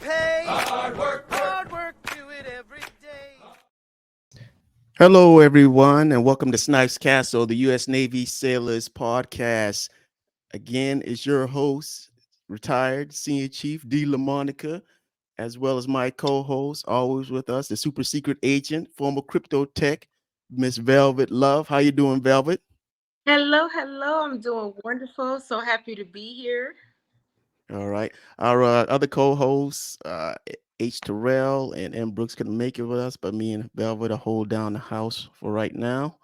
pay. Hard work, do it every day. Hello, everyone, and welcome to Snipes Castle, the U.S. Navy Sailors Podcast. Again, it's your host, retired Senior Chief D. LaMonica, as well as my co-host, always with us, the super secret agent, former crypto tech, Miss Velvet Love. How you doing, Velvet? Hello. I'm doing wonderful. So happy to be here. All right. Our other co-hosts, H. Terrell and M. Brooks couldn't make it with us, but me and Velvet are hold down the house for right now.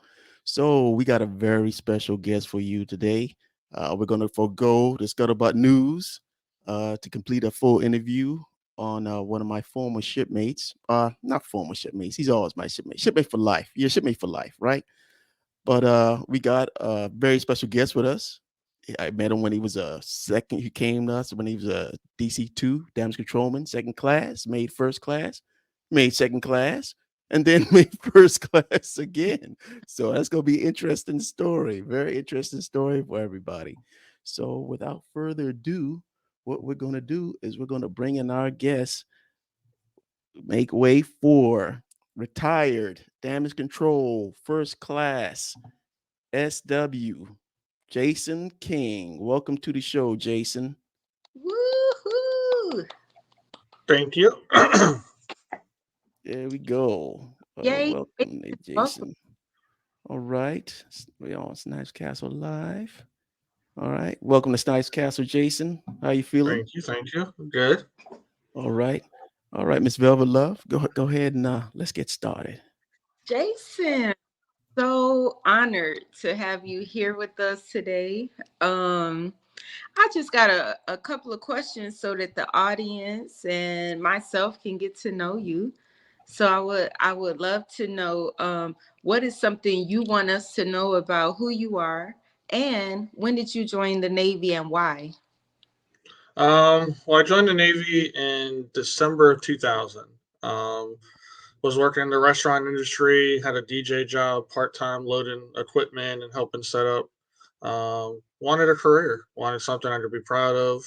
So we got a very special guest for you today. We're going to forego the scuttlebutt news to complete a full interview on one of my former shipmates. Not former shipmates. He's always my shipmate. Shipmate for life. Yeah, shipmate for life, right? But we got a very special guest with us. I met him when he was a second. He came to us when he was a DC2 damage controlman, second class, made first class, made second class, and then made first class again. So that's gonna be an interesting story. Very interesting story for everybody. So without further ado, what we're gonna do is we're gonna bring in our guest, make way for retired damage control first class SW Jason King. Welcome to the show, Jason. Woohoo! Thank you. There we go. Yay! Welcome, Welcome. Jason. All right. We're on Snipes Castle Live. All right. Welcome to Snipes Castle, Jason. How you feeling? Thank you. Good. All right. All right, Miss Velvet Love. Go ahead and let's get started. Jason, so honored to have you here with us today. I just got a couple of questions so that the audience and myself can get to know you. So I would love to know what is something you want us to know about who you are, and when did you join the Navy and why? Well, I joined the Navy in December of 2000. Was working in the restaurant industry, had a DJ job, part time, loading equipment and helping set up. Wanted a career, wanted something I could be proud of.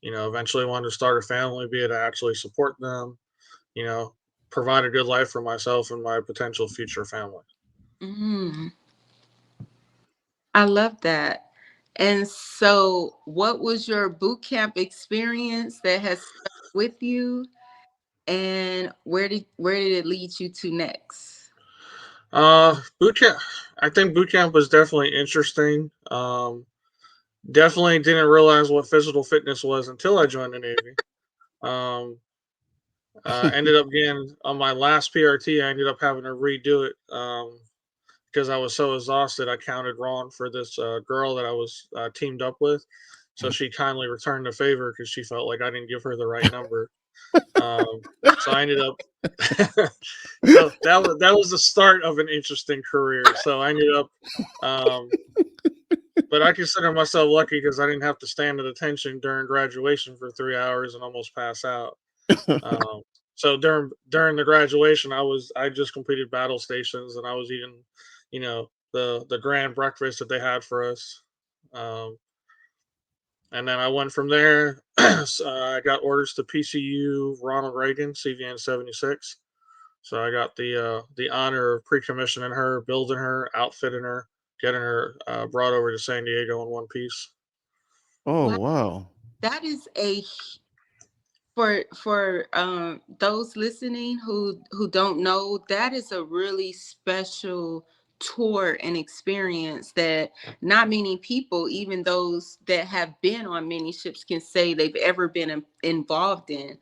Eventually wanted to start a family, be able to actually support them. You know, provide a good life for myself and my potential future family. Mm, I love that. And so, what was your boot camp experience that has stuck with you, and where did it lead you to next? Boot camp. I think boot camp was definitely interesting. Definitely didn't realize what physical fitness was until I joined the Navy. Um, Ended up getting on my last PRT. I ended up having to redo it because I was so exhausted. I counted wrong for this girl that I was teamed up with. So she kindly returned the favor because she felt like I didn't give her the right number. Um, so I ended up. So that was the start of an interesting career. So I ended up. Um, but I consider myself lucky because I didn't have to stand at attention during graduation for 3 hours and almost pass out. Um, so during the graduation, I just completed battle stations and I was eating, the grand breakfast that they had for us. Um, and then I went from there. So I got orders to PCU Ronald Reagan CVN 76. So I got the honor of pre-commissioning her, building her, outfitting her, getting her brought over to San Diego in one piece. Oh, Wow, wow. that is for those listening who don't know, that is a really special tour and experience that not many people, even those that have been on many ships, can say they've ever been involved in.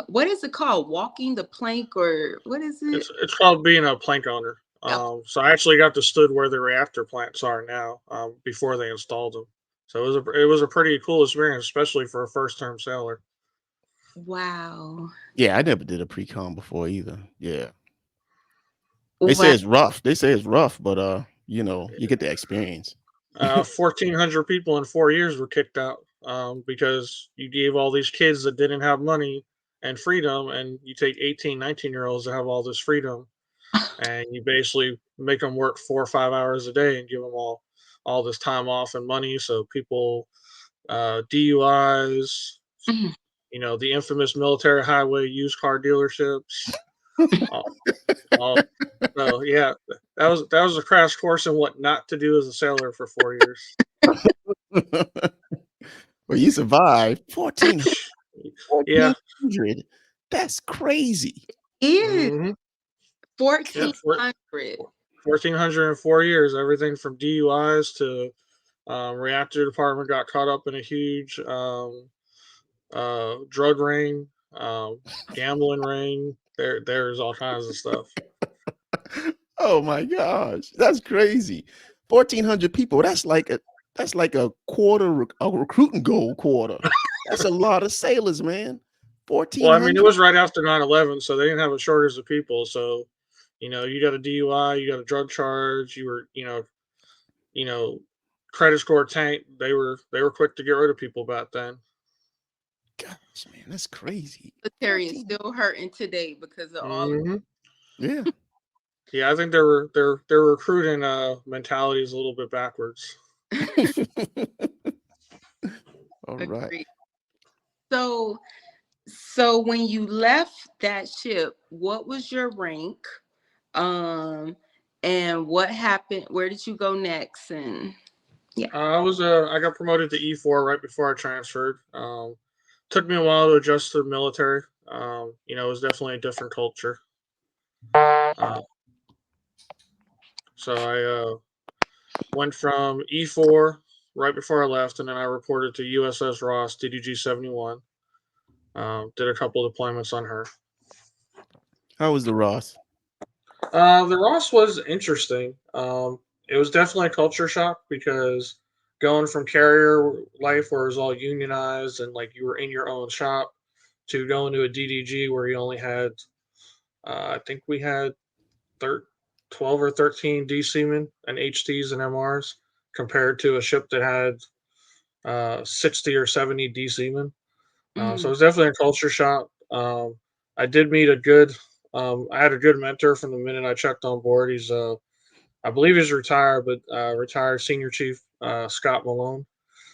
What is it called, walking the plank, or what is it? It's called being a plank owner. Uh, So I actually got to stood where the reactor plants are now before they installed them. So it was a pretty cool experience, especially for a first term sailor. wow. Yeah, I never did a pre-com before either. Yeah. They say Wow. it's rough. They say it's rough, but you get the experience. 1,400 people in 4 years were kicked out because you gave all these kids that didn't have money and freedom, and you take 18, 19-year-olds that have all this freedom, and you basically make them work 4 or 5 hours a day and give them all this time off and money. So people, DUIs, the infamous military highway used car dealerships. Uh, uh, so yeah, that was a crash course in what not to do as a sailor for 4 years. Well, you survived Yeah. 1,400. That's crazy. Is hmm Yep. 1,400. 1,404 years. Everything from DUIs to reactor department got caught up in a huge drug ring, gambling ring. There's all kinds of stuff. Oh my gosh, that's crazy. 1,400 people. That's like a a recruiting goal quarter. That's a lot of sailors, man. Well, I mean, it 1,400. was right after 9/11, so they didn't have a shortage of people. So, you got a DUI, you got a drug charge, you were, you know, credit score tanked. They were quick to get rid of people back then. Gosh, man, that's crazy. Military is 14. still hurting today because of all of hmm Yeah. Yeah, I think their recruiting mentality is a little bit backwards. All right. agree. So so when you left that ship, what was your rank? Um and what happened? Where did you go next? And yeah. I got promoted to E4 right before I transferred. Took me a while to adjust to the military. It was definitely a different culture. Uh, so I went from E4 right before I left, and then I reported to USS Ross DDG 71. Did a couple deployments on her. How was the Ross? The Ross was interesting. It was definitely a culture shock because going from carrier life where it was all unionized and like you were in your own shop to going to a DDG where you only had, I think we had 12 or 13 DC men and HTs and MRs compared to a ship that had 60 or 70 DC men. So it Mm, was definitely a culture shock. I did meet a good, I had a good mentor from the minute I checked on board. I believe he's retired, but retired Senior Chief Scott Malone.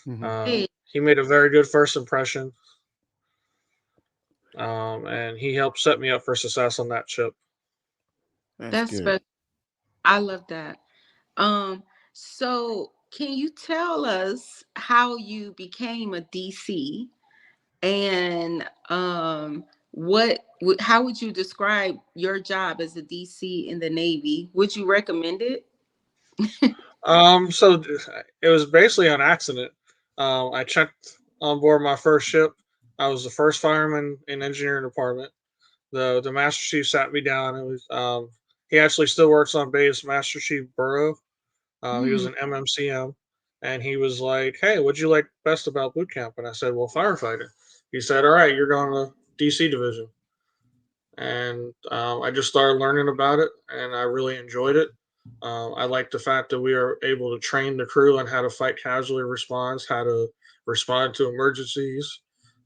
Mhm. hey, He made a very good first impression, and he helped set me up for success on that ship. That's that's good. special. I love that. Um, so can you tell us how you became a DC and how would you describe your job as a DC in the Navy? Would you recommend it? So it was basically an accident. I checked on board my first ship. I was the first fireman in engineering department. The master chief sat me down. It was he actually still works on base. Master Chief Burrow. He was Mm, an MMCM, and he was like, "Hey, what'd you like best about boot camp?" And I said, "Well, firefighter." He said, "All right, you're going to DC division." And I just started learning about it, and I really enjoyed it. I like the fact that we are able to train the crew on how to fight casualty response, how to respond to emergencies.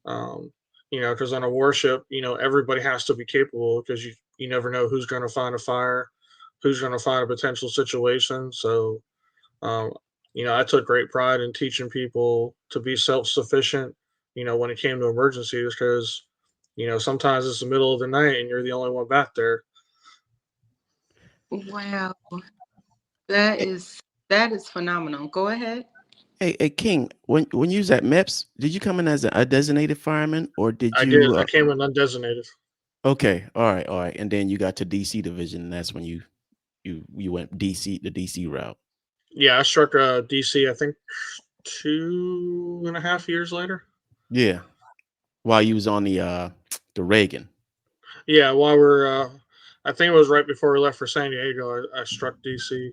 Um, because on a warship, everybody has to be capable because you never know who's going to find a fire, who's going to find a potential situation. So, um, I took great pride in teaching people to be self sufficient, when it came to emergencies because sometimes it's the middle of the night and you're the only one back there. wow, that Hey, is that is phenomenal. Go ahead. hey, King, when you was at MEPS, did you come in as a designated fireman or did I did. you I came in undesignated. okay, all right. And then you got to DC division, and that's when you went the DC route. Yeah, I struck DC, I think 2.5 years later. Yeah. While you was on the Reagan. Yeah, while I think it was right before we left for San Diego, I struck DC.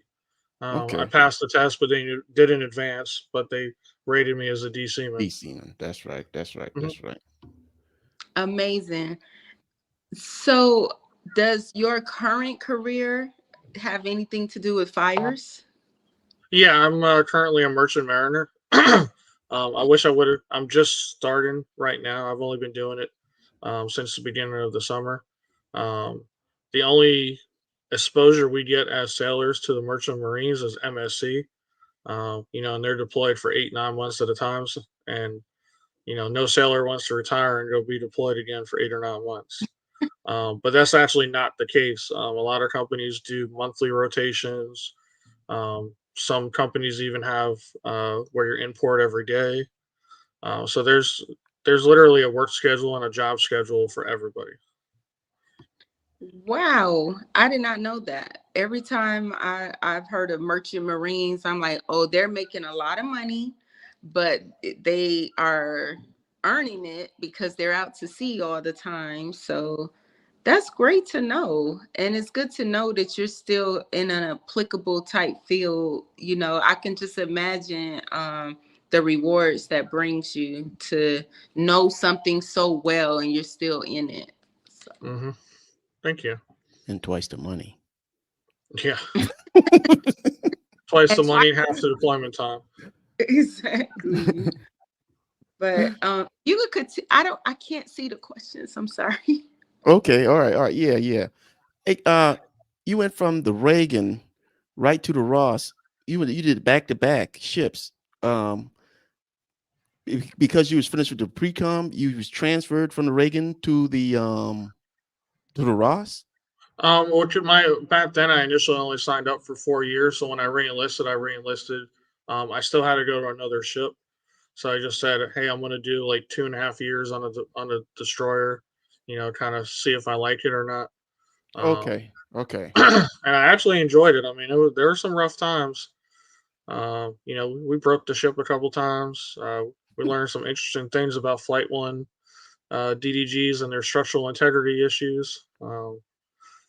I Okay. passed the test, but they didn't advance, but they rated me as a DC man. DC. That's right. That's right. hmm That's right. Amazing. So, does your current career have anything to do with fires? Yeah, I'm currently a merchant mariner. I wish I would have. I'm just starting right now. I've only been doing it since the beginning of the summer. Um, the only exposure we get as sailors to the merchant marines is MSC. And they're deployed for 8, 9 months at a time, and no sailor wants to retire and go be deployed again for 8 or 9 months. But that's actually not the case. A lot of companies do monthly rotations. Some companies even have where you're in port every day. So there's literally a work schedule and a job schedule for everybody. Wow, I did not know that. Every time I've heard of merchant marines, I'm like, oh, they're making a lot of money, but they are earning it because they're out to sea all the time. So that's great to know. And it's good to know that you're still in an applicable type field. I can just imagine the rewards that brings you to know something so well and you're still in it. So. Mm-hmm. Thank you. And twice the money. Yeah. Twice the And money and half the deployment time. exactly. But you could I can't see the questions. I'm sorry. Okay, all right, yeah. Hey, you went from the Reagan right to the Ross. You did back-to-back ships. Um, because you was finished with the pre-com, you was transferred from the Reagan to the Ross. Which back then I initially only signed up for 4 years. So when I re-enlisted. I still had to go to another ship. So I just said, hey, I'm going to do like 2.5 years on a destroyer, kind of see if I like it or not. Okay. And I actually enjoyed it. I mean, there were some rough times. We broke the ship a couple times. We learned some interesting things about Flight One DDGs and their structural integrity issues.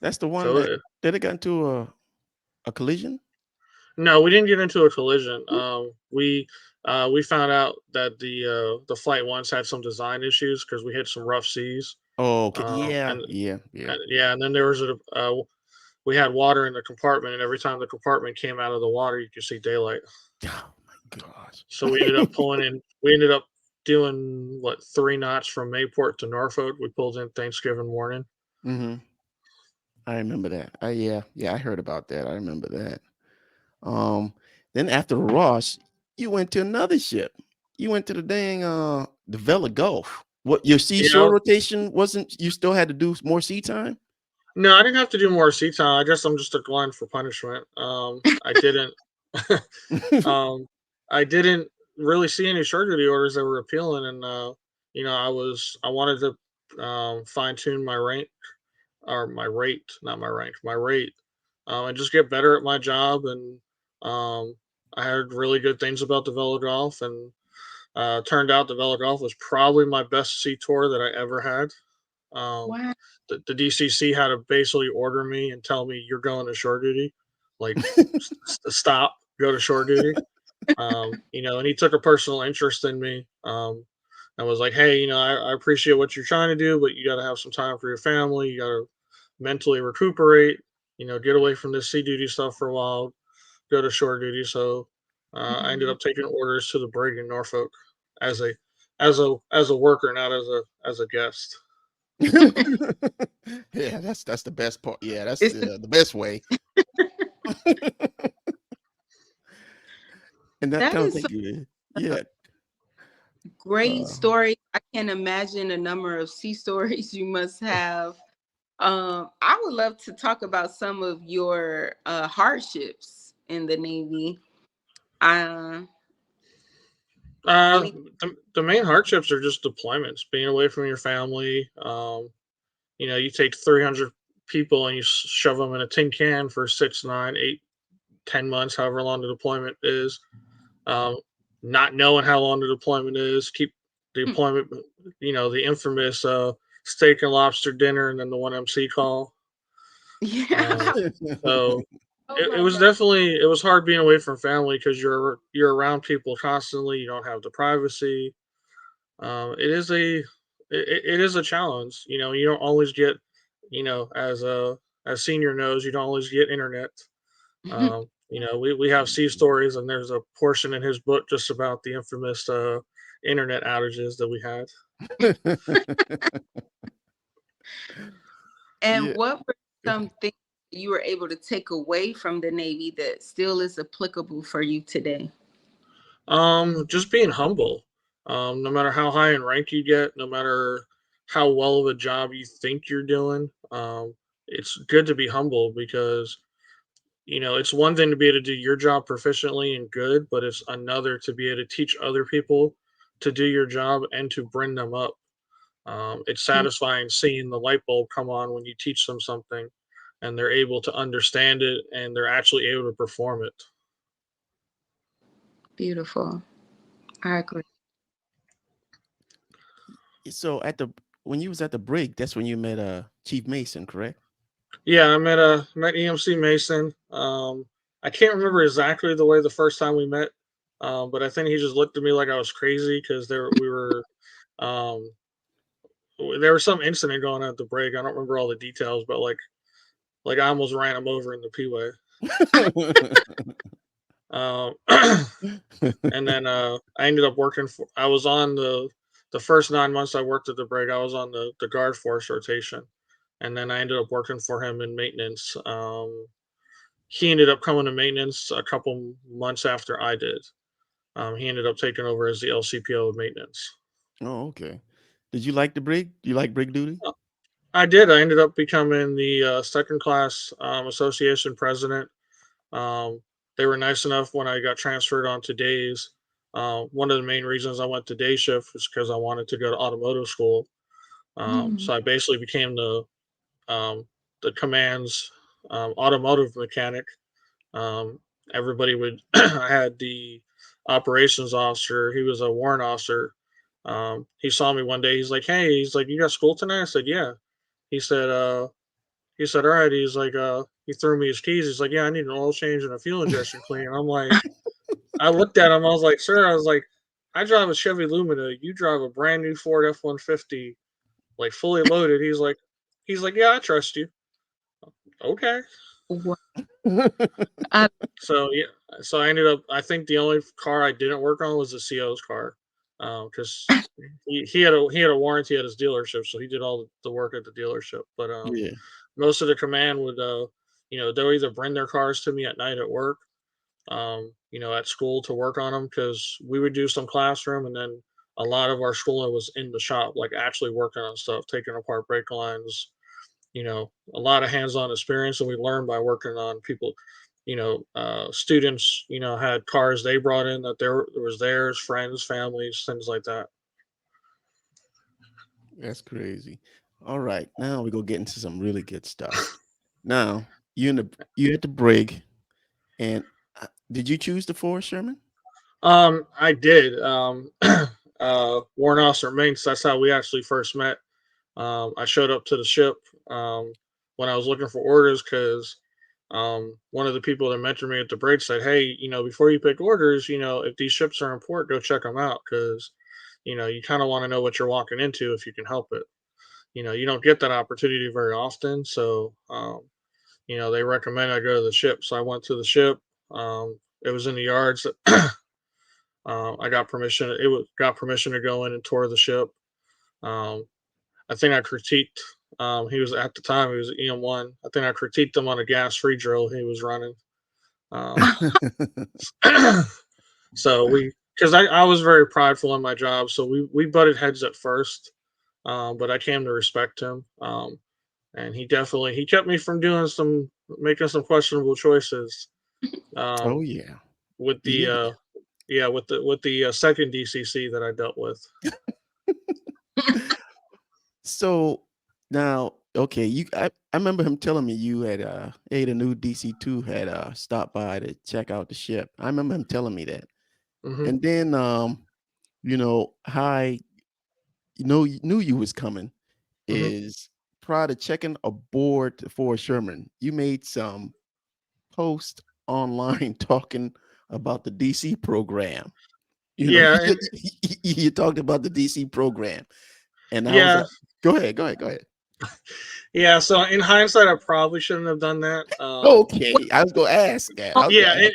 That's the one So that did it got into a collision. No, we didn't get into a collision. We found out that the Flight Ones had some design issues because we hit some rough seas. Oh, okay. And Yeah. yeah, and then there was we had water in the compartment, and every time the compartment came out of the water, you could see daylight. Oh my gosh. So we ended up pulling in. We ended up doing 3 knots from Mayport to Norfolk. We pulled in Thanksgiving morning. Mm-hmm. I remember that. Yeah, I heard about that. I remember that. Then after Ross, you went to another ship. You went to the dang the Vela Gulf. What your seashore rotation wasn't? You still had to do more sea time. No, I didn't have to do more sea time. I guess I'm just a glutton for punishment. I didn't. I didn't really see any short duty orders that were appealing, and I wanted to fine tune my rank or my rate, not my rank, my rate, and just get better at my job. And I heard really good things about the Vela Golf, and turned out the Vela Golf was probably my best sea tour that I ever had. Um, Wow. the DCC had to basically order me and tell me you're going to shore duty, like stop, go to shore duty. And he took a personal interest in me. And was like, hey, I appreciate what you're trying to do, but you got to have some time for your family. You got to mentally recuperate. Get away from this sea duty stuff for a while. Go to shore duty. So I ended up taking orders to the brig in Norfolk as a worker, not as a guest. Yeah, that's the best part. Yeah, that's It's the best way. And that that kind of is thing. Yeah. great Uh, story. I can't imagine the number of sea stories you must have. I would love to talk about some of your hardships in the Navy. Uh, Uh, any the main hardships are just deployments, being away from your family. You take 300 people and you shove them in a tin can for 6, 9, 8, 10 months, however long the deployment is. Um, Not knowing how long the deployment is, keep the deployment, the infamous steak and lobster dinner and then the one MC call. yeah. So Oh it my was God. definitely it was hard being away from family because you're around people constantly. You don't have the privacy. It is it is a challenge. You don't always get, as senior knows, you don't always get internet. We have sea stories, and there's a portion in his book just about the infamous internet outages that we had. And yeah. what were some things you were able to take away from the Navy that still is applicable for you today? Just being humble. No matter how high in rank you get, no matter how well of a job you think you're doing, it's good to be humble because it's one thing to be able to do your job proficiently and good, but it's another to be able to teach other people to do your job and to bring them up. It's Mm, satisfying seeing the light bulb come on when you teach them something and they're able to understand it and they're actually able to perform it. beautiful. I agree. So when you was at the break, that's when you met Chief Mason, correct? Yeah, I met EMC Mason. I can't remember exactly the way the first time we met, but I think he just looked at me like I was crazy because um, there was some incident going on at the break. I don't remember all the details, but like I almost ran him over in the P-way. Um, and then I ended up working for. I was on the first 9 months I worked at the break. I was on the guard force rotation, and then I ended up working for him in maintenance. He ended up coming to maintenance a couple months after I did. He ended up taking over as the LCPO of maintenance. Oh, okay. Did you like the brig? You like brig duty? Uh, I did. I ended up becoming the second class association president. Um, they were nice enough when I got transferred onto days. One of the main reasons I went to day shift was because I wanted to go to automotive school. Mm, So I basically became the command's automotive mechanic. Um, Everybody would. I had the operations officer. He was a warrant officer. He saw me one day. He's like, "Hey," he's like, "You got school tonight?" I said, "Yeah." He said, he said, "All right." He's like, he threw me his keys. He's like, "Yeah, I need an oil change and a fuel injection clean." I'm like, I looked at him. I was like, "Sir," I was like, "I drive a Chevy Lumina. You drive a brand new Ford F-150, like fully loaded." He's like, "Yeah, I trust you." Okay. wow. I, So yeah, so I ended up. I think the only car I didn't work on was the CO's car, because he had a warranty at his dealership, so he did all the work at the dealership. But Yeah, most of the command would, they'll either bring their cars to me at night at work, at school to work on them because we would do some classroom, and then a lot of our schooling was in the shop, like actually working on stuff, taking apart brake lines, a lot of hands-on experience, and we learned by working on people. Students, had cars they brought in that there was theirs, friends, families, things like that. that's crazy. All right, now we go get into some really good stuff. Now you at the brig, and did you choose the forest, Sherman? I did. Warren Officer Minks. That's how we actually first met. I showed up to the ship when I was looking for orders because one of the people that mentored me at the bridge said, "Hey, before you pick orders, if these ships are in port, go check them out because, you kind of want to know what you're walking into if you can help it. You don't get that opportunity very often. So, they recommend I go to the ship. So I went to the ship. It was in the yards. I got permission. Got permission to go in and tour the ship. Um, I think I critiqued. He was at the time. He was EM1. I think I critiqued him on a gas-free drill he was running. Um, so because I was very prideful in my job, so we butted heads at first, but I came to respect him, and he kept me from making some questionable choices. Oh Um, yeah, with the yeah. yeah with the second DCC that I dealt with. So now, okay, I remember him telling me you had hey, the new DC2 had stopped by to check out the ship. I remember him telling me that. Hmm. And then how I knew you was coming Hmm. is prior to checking aboard for Sherman, you made some post online talking about the DC program. Yeah, and You talked about the DC program, and I was yeah, like, go ahead, go ahead, go ahead. yeah. So in hindsight, I probably shouldn't have done that. Okay, I was gonna ask that. I was gonna Yeah, ask.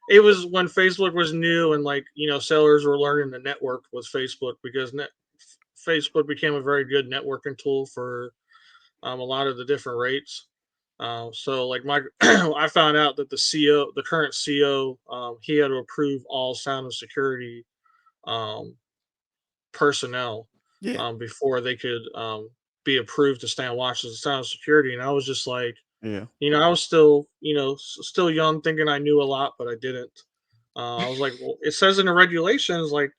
it was when Facebook was new and sailors were learning to network with Facebook because Facebook became a very good networking tool for a lot of the different rates. So like my I found out that the current CO, he had to approve all sound and security um, personnel Yeah. before they could be approved to stand watch as a sound security. And I was just like, Yeah. I was still, still young, thinking I knew a lot, but I didn't. I was like, well, it says in the regulations, like,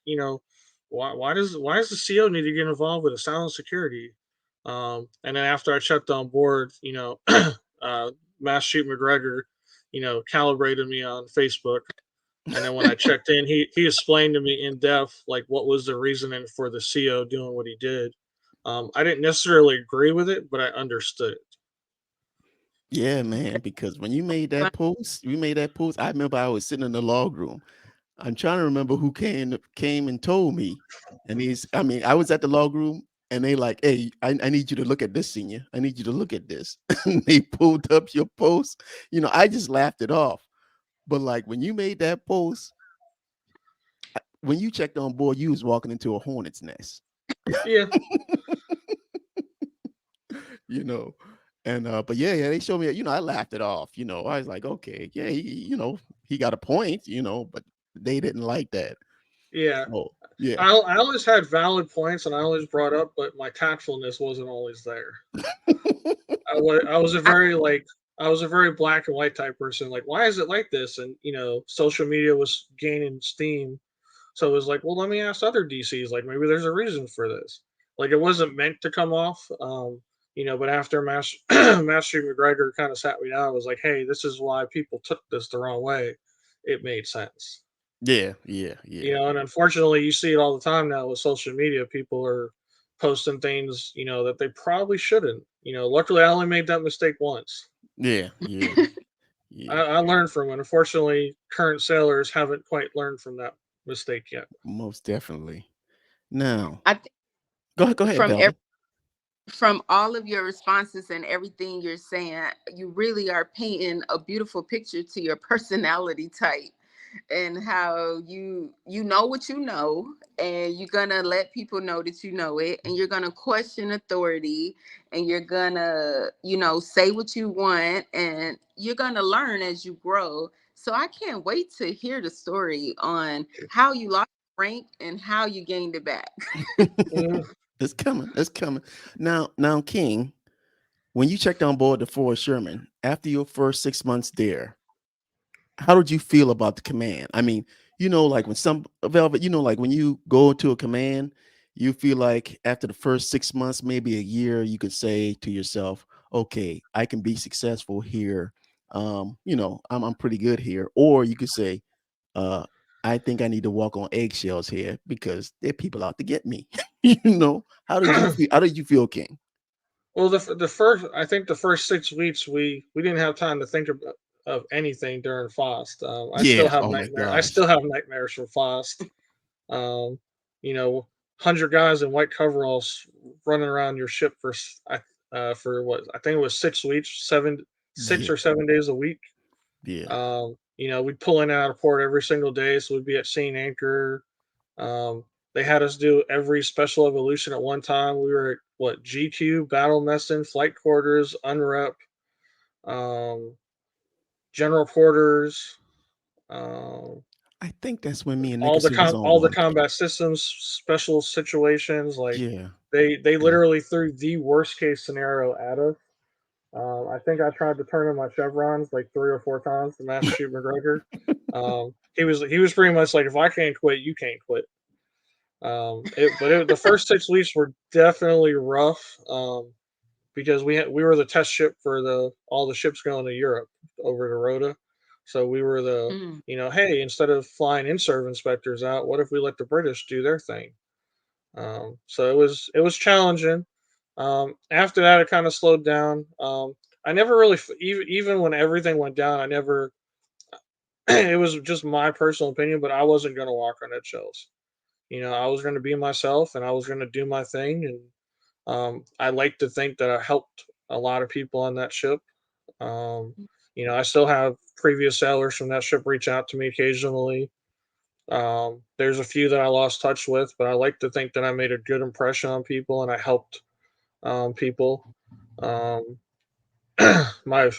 why does the CO need to get involved with a sound security? And then after I checked on board, Mast McGregor, calibrated me on Facebook. And then when I checked in, he explained to me in depth like what was the reasoning for the CO doing what he did. I didn't necessarily agree with it, but I understood it. Yeah, man. Because when you made that post, I remember I was sitting in the log room. I'm trying to remember who came and told me. And I was at the log room and they like, hey, I need you to look at this, senior. I need you to look at this. And they pulled up your post. I just laughed it off. But like when you made that post, when you checked on board, you was walking into a hornet's nest. Yeah, you know. And but yeah, they showed me, I laughed it off. I was like, okay, yeah, he got a point, but they didn't like that. yeah. So yeah. I always had valid points, and I always brought up, but my tactfulness wasn't always there. I was a very black and white type person. Like, why is it like this? And social media was gaining steam, so it was like, well, let me ask other DCs. Like, maybe there's a reason for this. Like, it wasn't meant to come off. But after Master McGregor kind of sat me down, I was like, hey, this is why people took this the wrong way. It made sense. Yeah, yeah, yeah. And unfortunately, you see it all the time now with social media. People are posting things, that they probably shouldn't. Luckily, I only made that mistake once. Yeah, yeah, yeah. I learned from it. Unfortunately, current sailors haven't quite learned from that mistake yet. Most definitely. Now, I think go ahead, from Velvet. from all of your responses and everything you're saying, you really are painting a beautiful picture to your personality type and how you know what you know, and you're gonna let people know that you know it, and you're gonna question authority, and you're gonna say what you want, and you're gonna learn as you grow. So I can't wait to hear the story on how you lost rank and how you gained it back. Mm. It's coming. It's coming. Now, King, when you checked on board the Fort Sherman after your first 6 months there, how did you feel about the command? I mean, like when some Velvet, like when you go to a command, you feel like after the first 6 months, maybe a year, you could say to yourself, okay, I can be successful here. I'm pretty good here. Or you could say, uh, I think I need to walk on eggshells here because there are people out to get me. How did you feel? How did you feel, King? Well, the first, I think the first 6 weeks we didn't have time to think of anything during FOST. I still Yeah. have Oh my nightmare. I gosh. still have nightmares from FOST. Um, 100 guys in white coveralls running around your ship for what I think it was 6 weeks, six Yeah. or 7 days a week. Yeah. We'd pull in and out of port every single day, so we'd be at scene anchor. Um, they had us do every special evolution at one time. We were at what GQ, battle messing, flight quarters, unrep, um, general quarters, um, I think that's when me and Nickerson was on all the one King. combat systems, special situations. Like Yeah. they Yeah. literally threw the worst case scenario at us. I think I tried to turn in my chevrons like 3 or 4 times to Master McGregor. He was pretty much like, if I can't quit, you can't quit. The first 6 weeks were definitely rough, because we were the test ship for the all the ships going to Europe over to Rota. So we were the Mm. hey, instead of flying in-serve inspectors out, what if we let the British do their thing? So it was challenging. After that, it kind of slowed down. I never really even when everything went down, I never. It was just my personal opinion, but I wasn't going to walk on eggshells. I was going to be myself, and I was going to do my thing, and I like to think that I helped a lot of people on that ship. Um, I still have previous sailors from that ship reach out to me occasionally. There's a few that I lost touch with, but I like to think that I made a good impression on people and I helped people. Um, my,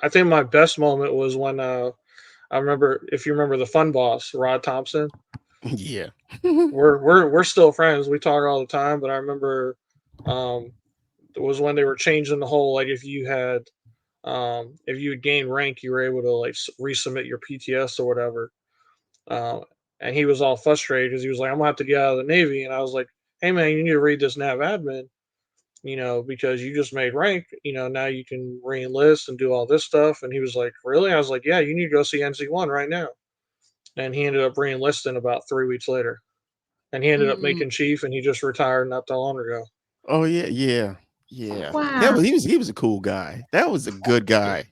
I think my best moment was when I remember, if you remember the fun boss, Rod Thompson. Yeah. We're still friends. We talk all the time. But I remember, it was when they were changing the whole like if you had gained rank, you were able to like resubmit your PTS or whatever. Uh, and he was all frustrated because he was like, "I'm gonna have to get out of the Navy," and I was like, "Hey man, you need to read this Nav admin, because you just made rank. Now you can re-enlist and do all this stuff." And he was like, "Really?" I was like, "Yeah, you need to go see NC1 right now." And he ended up re-enlisting about 3 weeks later, and he ended up Mm, making chief, and he just retired not that long ago. Oh yeah, yeah, yeah. That wow. was he was a cool guy. That was a good guy.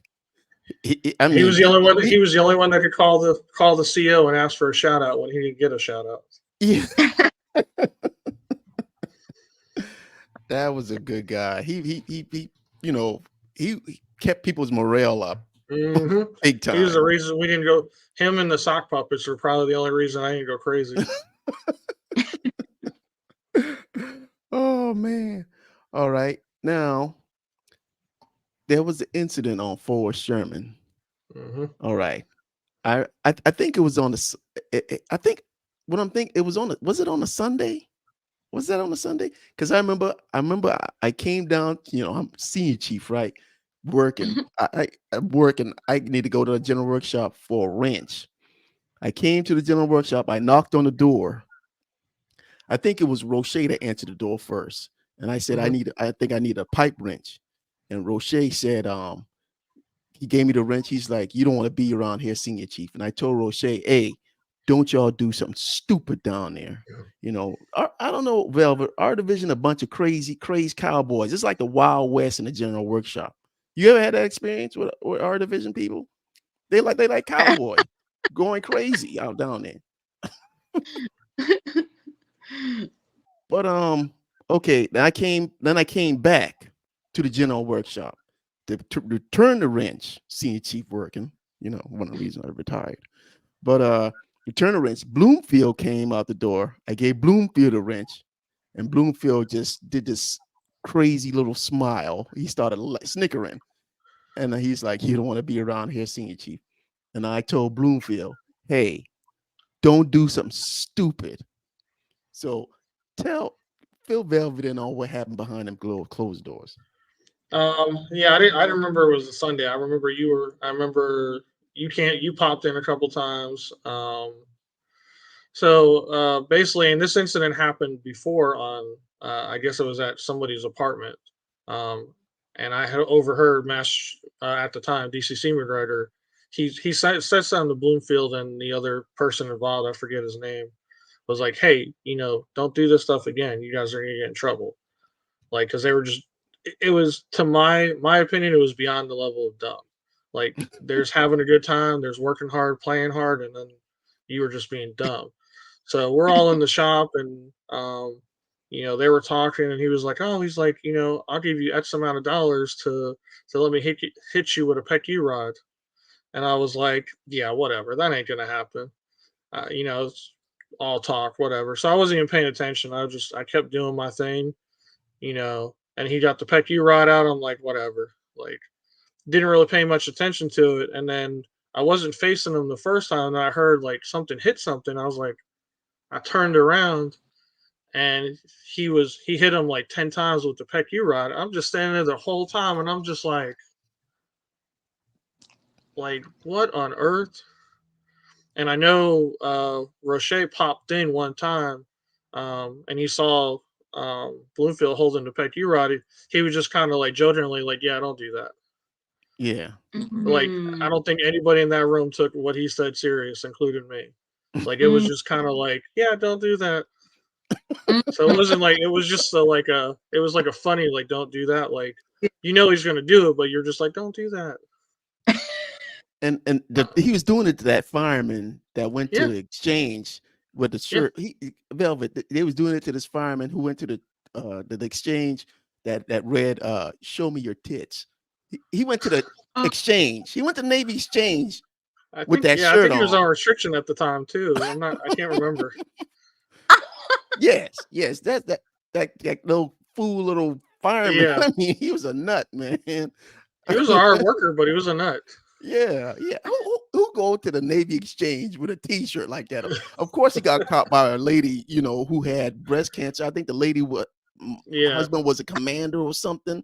I He mean, was the only one. He was the only one that could call the CO and ask for a shout out when he didn't get a shout out. yeah, that was a good guy. He he kept people's morale up Hmm. big He was the time. reason we didn't go. Him and the sock puppets were probably the only reason I didn't go crazy. Oh man. All right. Now there was an incident on Fort Sherman. Hmm. All right. I think it was on the I think what I'm thinking it was on was it on a Sunday? Was that on a Sunday? Because I remember I came down, I'm senior chief, right? Working. I'm working. I need to go to the general workshop for a wrench. I came to the general workshop, I knocked on the door. I think it was Roche that answered the door first. And I said, Hmm. I think I need a pipe wrench. And Roche said, he gave me the wrench. He's like, you don't want to be around here, senior chief. And I told Roche, hey, don't y'all do something stupid down there. I don't know, Velvet, our division, a bunch of crazy cowboys. It's like the Wild West in the general workshop. You ever had that experience with our division people? They like cowboy going crazy out down there. But okay, then I came back to the general workshop to return the wrench, senior chief working, one of the reasons I retired. But return the wrench. Bloomfield came out the door. I gave Bloomfield a wrench, and Bloomfield just did this crazy little smile. He started snickering. And he's like, you don't want to be around here, senior chief. And I told Bloomfield, hey, don't do something stupid. So tell Phil Velvet and all what happened behind them closed doors. Yeah, I didn't remember it was a Sunday. I remember you were. I remember you popped in a couple times. So basically, and this incident happened before on. I guess it was at somebody's apartment. Um, and I had overheard Mash at the time, DCC McGregor. He said something to Bloomfield and the other person involved. I forget his name. Was like, hey, don't do this stuff again. You guys are gonna get in trouble. Like, because they were just. It was, to my opinion, it was beyond the level of dumb. Like, there's having a good time, there's working hard, playing hard, and then you were just being dumb. So we're all in the shop, and they were talking, and he was like, "Oh, he's like, I'll give you X amount of dollars to let me hit you with a PECU rod." And I was like, "Yeah, whatever. That ain't gonna happen." It's all talk, whatever. So I wasn't even paying attention. I kept doing my thing, And he got the PECU rod out. I'm like, whatever. Like, didn't really pay much attention to it, and then I wasn't facing him the first time, and I heard like something hit something. I was like, I turned around, and he hit him like 10 times with the PECU rod. I'm just standing there the whole time, and I'm just like what on earth? And I know Roche popped in one time, and he saw Bloomfield holding the PECU rod. He was just kind of like jokingly like, "Yeah, don't do that." Yeah. Like, I Mhm. don't think anybody in that room took what he said serious, including me. Like, it was Mhm. just kind of like, "Yeah, don't do that." So it Mhm. wasn't like, it was just it was like a funny, like, don't do that. Like, he's gonna do it, but you're just like, don't do that. He was doing it to that fireman that went to Yeah, the exchange with the yeah. shirt. Velvet. They was doing it to this fireman who went to the exchange that read "Show me your tits." He went to the Oh, exchange. He went to Navy Exchange with that I shirt think he was on. on restriction at the time too. I can't remember. Yes, yes, that little fool little fireman. Yeah, I mean, he was a nut, man. he I was a mean, hard worker, but he was a nut. yeah, yeah. Who you go to the Navy Exchange with a T-shirt like that? Of course, he got caught by a lady, who had breast cancer. I think the lady Yeah. husband was a commander or something.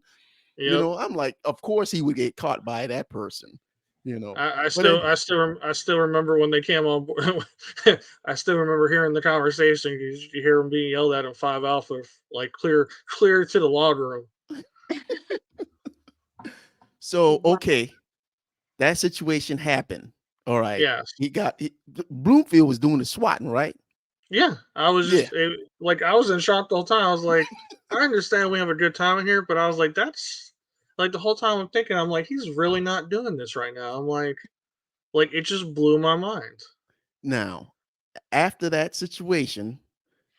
Yep. I'm like, of course he would get caught by that person. I But then, still remember when they came on board. I still remember hearing the conversation. You hear them being yelled at in 5 Alpha, like clear to the log room. so okay, that situation happened. All right, Yes. Broomfield was doing the swatting, right? Yeah. I was Yeah. just like I was in shock the whole time. I was like, I understand we have a good time in here, but I was like, that's like the whole time I'm thinking, I'm like, he's really not doing this right now. I'm like it just blew my mind. Now, after that situation,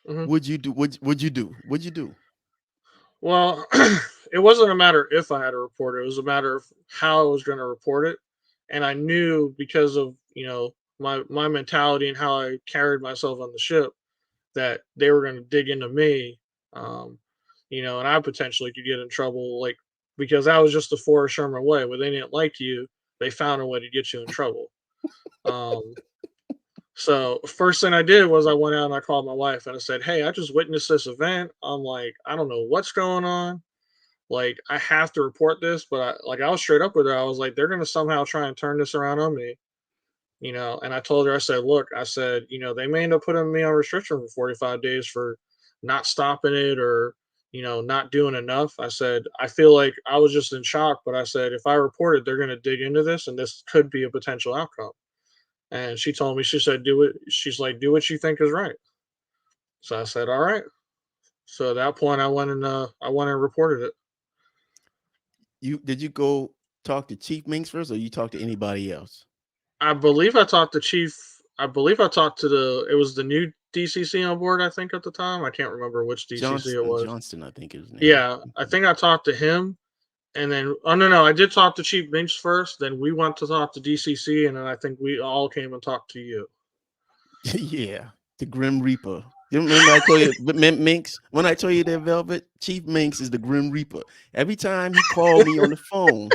Mhm. what'd you do? What'd you do? What'd you do? Well, it wasn't a matter if I had to report it. It was a matter of how I was going to report it. And I knew because of, my mentality and how I carried myself on the ship that they were going to dig into me. Um, and I potentially could get in trouble, like, because that was just the Forrest Sherman way. Where they didn't like you, they found a way to get you in trouble. Um, so first thing I did was I went out and I called my wife and I said, "Hey, I just witnessed this event. I'm like, I don't know what's going on. Like, I have to report this." But I was straight up with her. I was like, they're gonna somehow try and turn this around on me, And I told her, I said, look, I said, they may end up putting me on restriction for 45 days for not stopping it or not doing enough. I said, I feel like I was just in shock, but I said, if I report it, they're gonna dig into this, and this could be a potential outcome. And she told me, she said, do it. She's like, do what you think is right. So I said, all right. So at that point, I went and reported it. Did you go talk to Chief Minks first, or you talk to anybody else? I believe I talked to Chief. I believe I talked to it was the new DCC on board, I think, at the time. I can't remember which DCC it was. Johnston, I think is his name. Yeah, I think I talked to him. And then, oh, no, I did talk to Chief Minks first. Then we went to talk to DCC. And then I think we all came and talked to you. Yeah, the Grim Reaper. You remember I told you Minks? When I told you that Velvet, Chief Minks is the Grim Reaper. Every time he called me on the phone,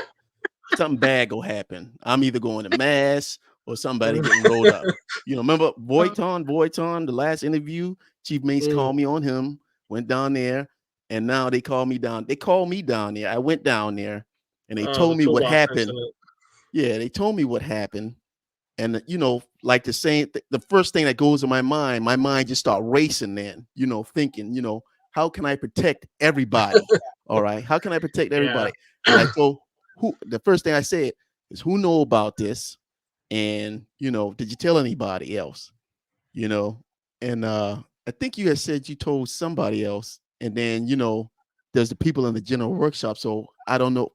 something bad go happen. I'm either going to mass or somebody getting rolled up. Remember Boyton, the last interview, Chief Minks called me on him, went down there, and now they call me down. They called me down there. I went down there and they The told me what toolbox happened. incident. Yeah, they told me what happened. And like the same, the first thing that goes in my mind just start racing. Then thinking, how can I protect everybody? All right, how can I protect everybody? Yeah. And I told the first thing I said is, who know about this? And did you tell anybody else? And I think you had said you told somebody else, and then there's the people in the general workshop. So I don't know.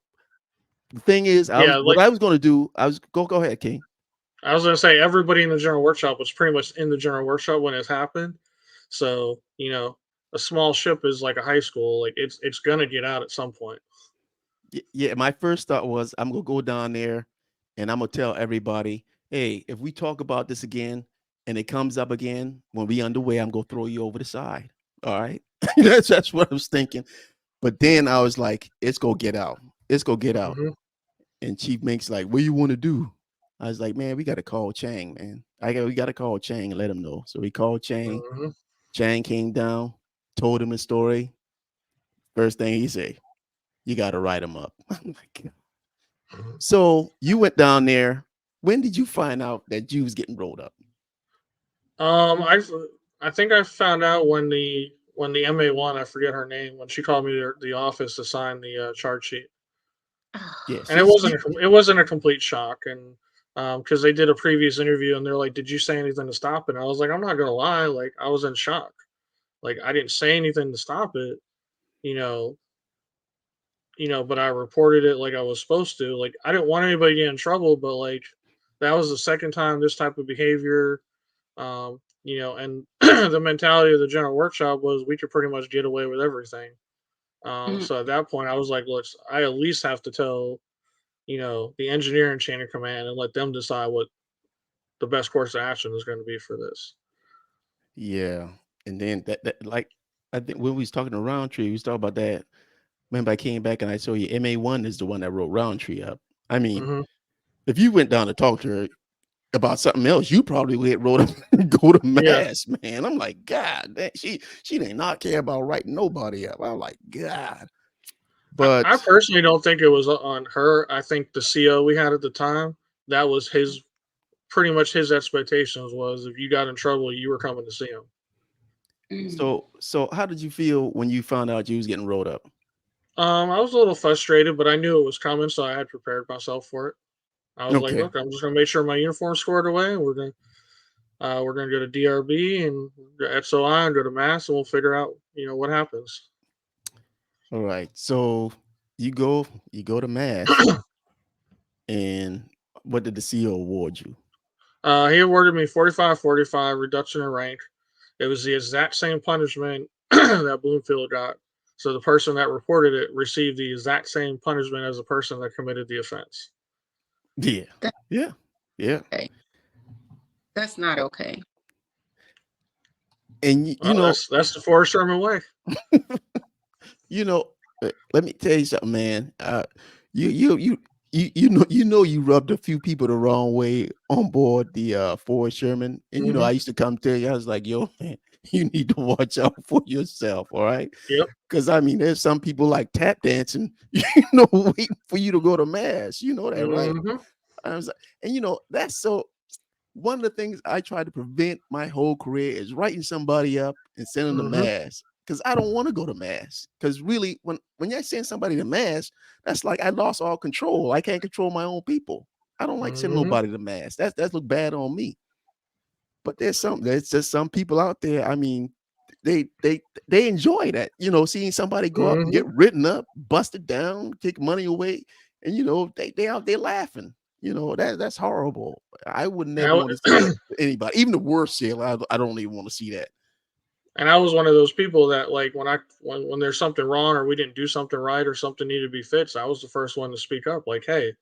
The thing is, Yeah, what like I was going to do, I was go ahead, King. I was gonna say, everybody in the general workshop was pretty much in the general workshop when it happened. So, a small ship is like a high school. Like it's gonna get out at some point. Yeah, my first thought was I'm gonna go down there and I'm gonna tell everybody, hey, if we talk about this again and it comes up again when we underway, I'm gonna throw you over the side. All right. That's what I was thinking. But then I was like, it's gonna get out. It's gonna get out. Hmm. And Chief Mink's like, what do you want to do? I was like, man, we gotta call Chang, man. We gotta call Chang and let him know. So we called Chang. Hmm. Chang came down, told him the story. First thing he said, you gotta write him up. I'm like, so you went down there. When did you find out that you was getting rolled up? I I think I found out when the MA1, I forget her name, when she called me to the office to sign the charge sheet. Yeah, And it wasn't a complete shock. And because they did a previous interview and they're like, did you say anything to stop it? And I was like, I'm not gonna lie, like I was in shock. Like I didn't say anything to stop it, you know, but I reported it like I was supposed to. Like I didn't want anybody to get in trouble, but like that was the second time this type of behavior. And the mentality of the general workshop was we could pretty much get away with everything. So at that point, I was like, look, I at least have to tell, the engineering chain of command and let them decide what the best course of action is going to be for this. yeah. And then that like I think when we was talking to Roundtree, we was talking about that. Remember, I came back and I told you MA1 is the one that wrote Roundtree up. I mean, Hmm. if you went down to talk to her, about something else, you probably would wrote up and go to Yeah. mass, man. I'm like, God, she did not care about writing nobody up. I'm like, God. I But personally don't think it was on her. I think the CO we had at the time, that was his pretty much his expectations was if you got in trouble, you were coming to see him. Mm. so how did you feel when you found out you was getting wrote up? I was a little frustrated, but I knew it was coming, so I had prepared myself for it. I was like, Okay. look, I'm just gonna make sure my uniform's squared away. We're gonna go to DRB and SOI and go to Mass, and we'll figure out what happens. All right. So you go to mass, and what did the CEO award you? He awarded me 45-45 reduction in rank. It was the exact same punishment that Bloomfield got. So the person that reported it received the exact same punishment as the person that committed the offense. Yeah. That's Yeah. Yeah. okay. That's not Uh, okay. And Well, that's the Forrest Sherman way. you know, let me tell you something, man. You you you you know you rubbed a few people the wrong way on board the Ford Sherman, and I Hmm. used to come tell you, I was like, yo, man, you need to watch out for yourself, all right? Yep. Because I mean, there's some people like tap dancing, waiting for you to go to mass. You know that, right? Hmm. I was like, and that's so. One of the things I try to prevent my whole career is writing somebody up and sending them to Hmm. mass, because I don't want to go to mass. Because really, when I send somebody to mass, that's like I lost all control. I can't control my own people. I don't like sending Hmm. nobody to mass. That's look bad on me. But there's just some people out there. I mean, they enjoy that. Seeing somebody go out and Hmm. get written up, busted down, take money away, and they out there laughing. That's horrible. I would never want to see that to anybody, even the worst sailor. I don't even want to see that. And I was one of those people that like when there's something wrong or we didn't do something right or something needed to be fixed, I was the first one to speak up. Like, hey,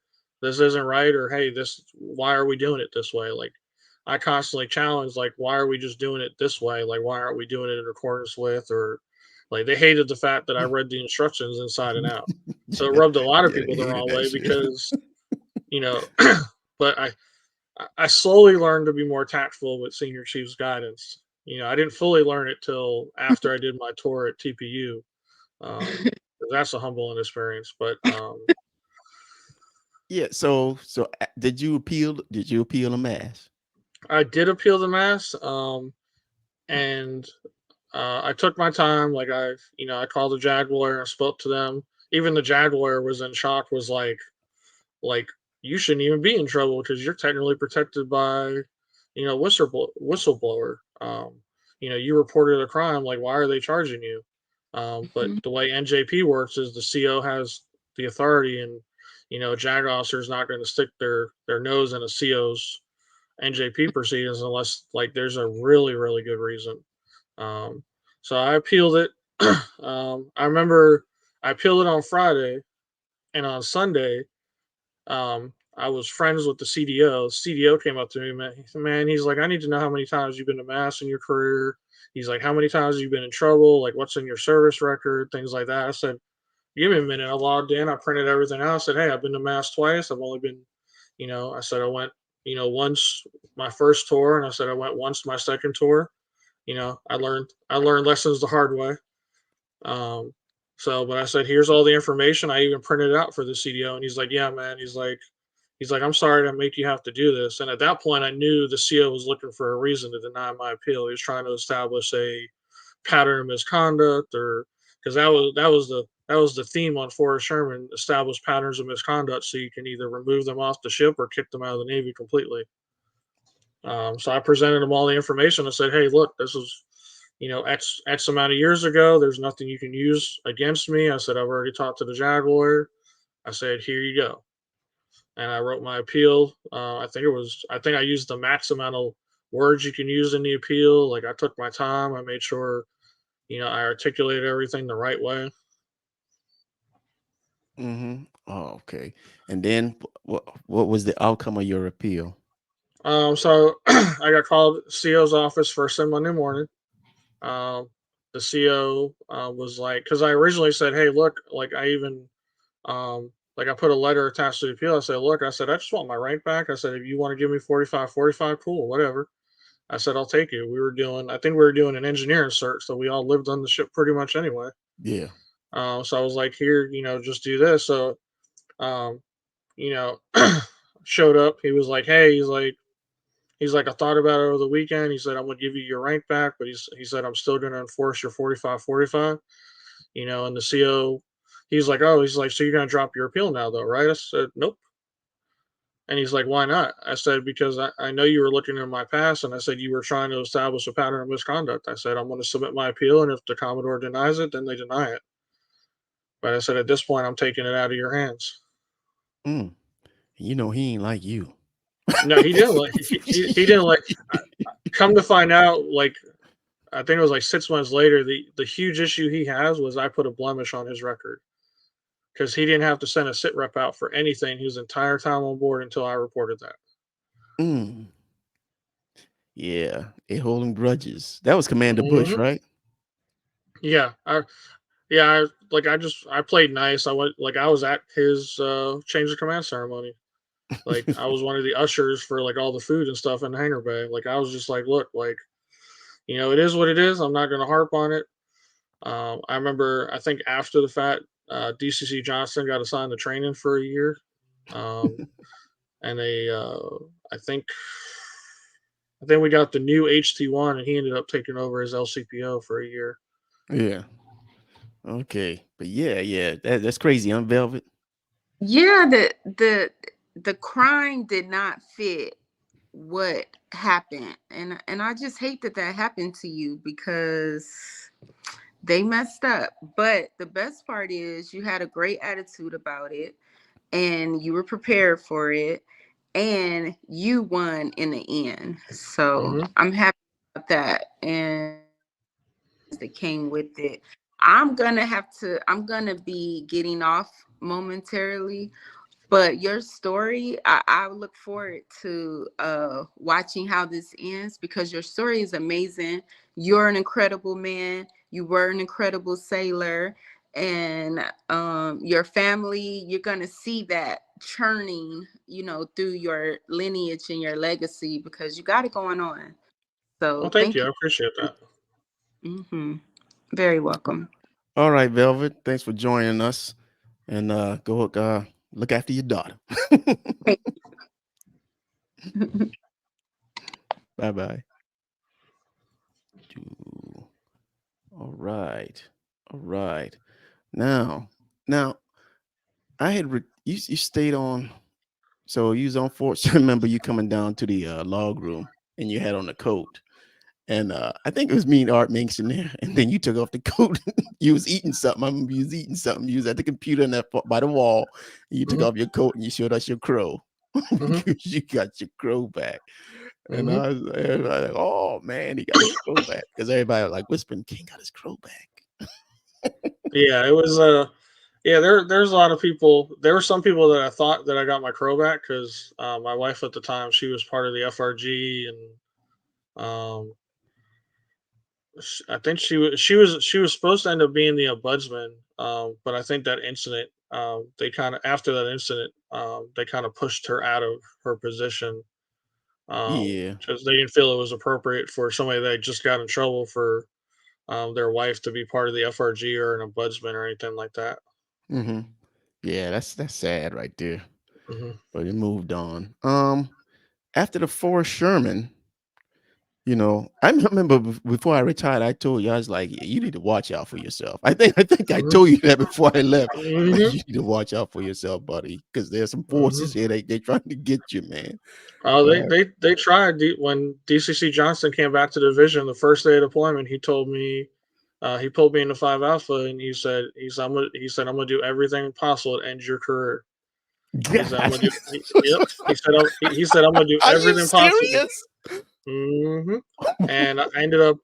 this isn't right, or hey, this why are we doing it this way? Like, I constantly challenge like, why are we just doing it this way? Like, why aren't we doing it in accordance with or like they hated the fact that I read the instructions inside and out. So it Yeah, rubbed a lot of yeah, they people the hated wrong that way shit. because you know, but I slowly learned to be more tactful with senior chief's guidance. I didn't fully learn it till after I did my tour at TPU. 'Cause that's a humbling experience. But Yeah. So did you appeal? Did you appeal a mass? I did appeal the mass, and I took my time. Like I called the JAG lawyer and spoke to them. Even the JAG lawyer was in shock. Was like you shouldn't even be in trouble because you're technically protected by whistleblower. You reported a crime. Like, why are they charging you? But Mhm. the way NJP works is the CO has the authority, and a JAG officer is not going to stick their nose in a CO's NJP proceedings unless like there's a really really good reason. Um, so I appealed it. I remember I appealed it on Friday, and on Sunday I was friends with the CDO. CDO came up to me, man. He's like, I need to know how many times you've been to mass in your career. He's like, how many times have you been in trouble? Like, what's in your service record? Things like that. I said, give me a minute. I logged in. I printed everything out. I said, hey, I've been to mass twice. I've only been, I said I went, once my first tour, and I said I went once my second tour. I learned lessons the hard way. Um, but I said, here's all the information. I even printed it out for the CDO, and he's like, yeah, man. He's like, I'm sorry to make you have to do this. And at that point, I knew the CO was looking for a reason to deny my appeal. He was trying to establish a pattern of misconduct, or because that was the theme on Forrest Sherman: establish patterns of misconduct, so you can either remove them off the ship or kick them out of the Navy completely. So I presented him all the information. I said, hey, look, this was X amount of years ago. There's nothing you can use against me. I said, I've already talked to the JAG lawyer. I said, here you go, and I wrote my appeal. I think I used the max amount of words you can use in the appeal. Like I took my time. I made sure, I articulated everything the right way. Oh, okay. And then what was the outcome of your appeal? So I got called CO's office first thing Monday morning. Um, the CO was like, because I originally said, hey, look, like I even like I put a letter attached to the appeal. I said, look, I said, I just want my rank back. I said, if you want to give me 45, 45, cool, whatever. I said, I'll take it. I think we were doing an engineering search, so we all lived on the ship pretty much anyway. Yeah. So I was like, here, just do this. So, um, you know, showed up. He was like, hey, he's like, I thought about it over the weekend. He said, I'm gonna give you your rank back, but he said, I'm still gonna enforce your 45, 45. And the CO, he's like, so you're gonna drop your appeal now, though, right? I said, nope. And he's like, why not? I said, because I know you were looking in my past, and I said you were trying to establish a pattern of misconduct. I said, I'm going to submit my appeal, and if the Commodore denies it, then they deny it. But I said, at this point, I'm taking it out of your hands. Mm. He ain't like you. No, he didn't like. He didn't like. Come to find out, like I think it was like 6 months later, the huge issue he has was I put a blemish on his record because he didn't have to send a sit rep out for anything his entire time on board until I reported that. Mm. Yeah, they holding grudges. That was Commander Bush, Mm-hmm. right? Yeah, I played nice. I was at his change of command ceremony. Like I was one of the ushers for like all the food and stuff in the hangar bay. Like I was just like, look, like it is what it is. I'm not going to harp on it. I remember, I think after the fact, DCC Johnson got assigned to training for a year, and I think we got the new HT1, and he ended up taking over as LCPO for a year. Yeah. Okay, but yeah, that's crazy, huh, Velvet? Yeah, the crime did not fit what happened, and I just hate that happened to you because they messed up. But the best part is you had a great attitude about it, and you were prepared for it, and you won in the end. So I'm happy about that, and that came with it. I'm gonna be getting off momentarily, but your story, I look forward to watching how this ends because your story is amazing. You're an incredible man. You were an incredible sailor, and your family. You're gonna see that churning, through your lineage and your legacy because you got it going on. Well, So thank thank you. I you. appreciate that. Very welcome. All right, Velvet. Thanks for joining us, and go look after your daughter. Bye bye. All right, all right. Now, I had you stayed on. So you was on Fort. I remember you coming down to the log room, and you had on a coat. And I think it was me and Art Minks in there. And then you took off the coat. You was eating something. I remember you was eating something. You was at the computer in by the wall. And you took off your coat and you showed us your crow because you got your crow back. And everybody like, oh man, he got his crow back. Because everybody was like whispering, King got his crow back. Yeah, it was there's a lot of people. There were some people that I thought that I got my crow back because my wife at the time, she was part of the FRG, and I think she was supposed to end up being the ombudsman, but I think that incident, they kind of after that incident, they kind of pushed her out of her position Yeah. because they didn't feel it was appropriate for somebody that just got in trouble for their wife to be part of the FRG or an ombudsman or anything like that. Mm-hmm. Yeah, that's sad right there. Mm-hmm. But it moved on. After the Forrest Sherman, I remember before I retired, I told you I was like, you need to watch out for yourself. I think I told you that before I left. Like, Mm-hmm. you need to watch out for yourself, buddy, because there's some Mm-hmm. forces here. They're trying to get you, man. Oh, they tried when DCC Johnson came back to the division the first day of deployment. He told me, he pulled me into 5 Alpha, and he said I'm gonna do everything possible to end your career. He said I'm gonna do. Yep. He said I'm gonna do Are you everything possible. serious? Hmm. And I ended up.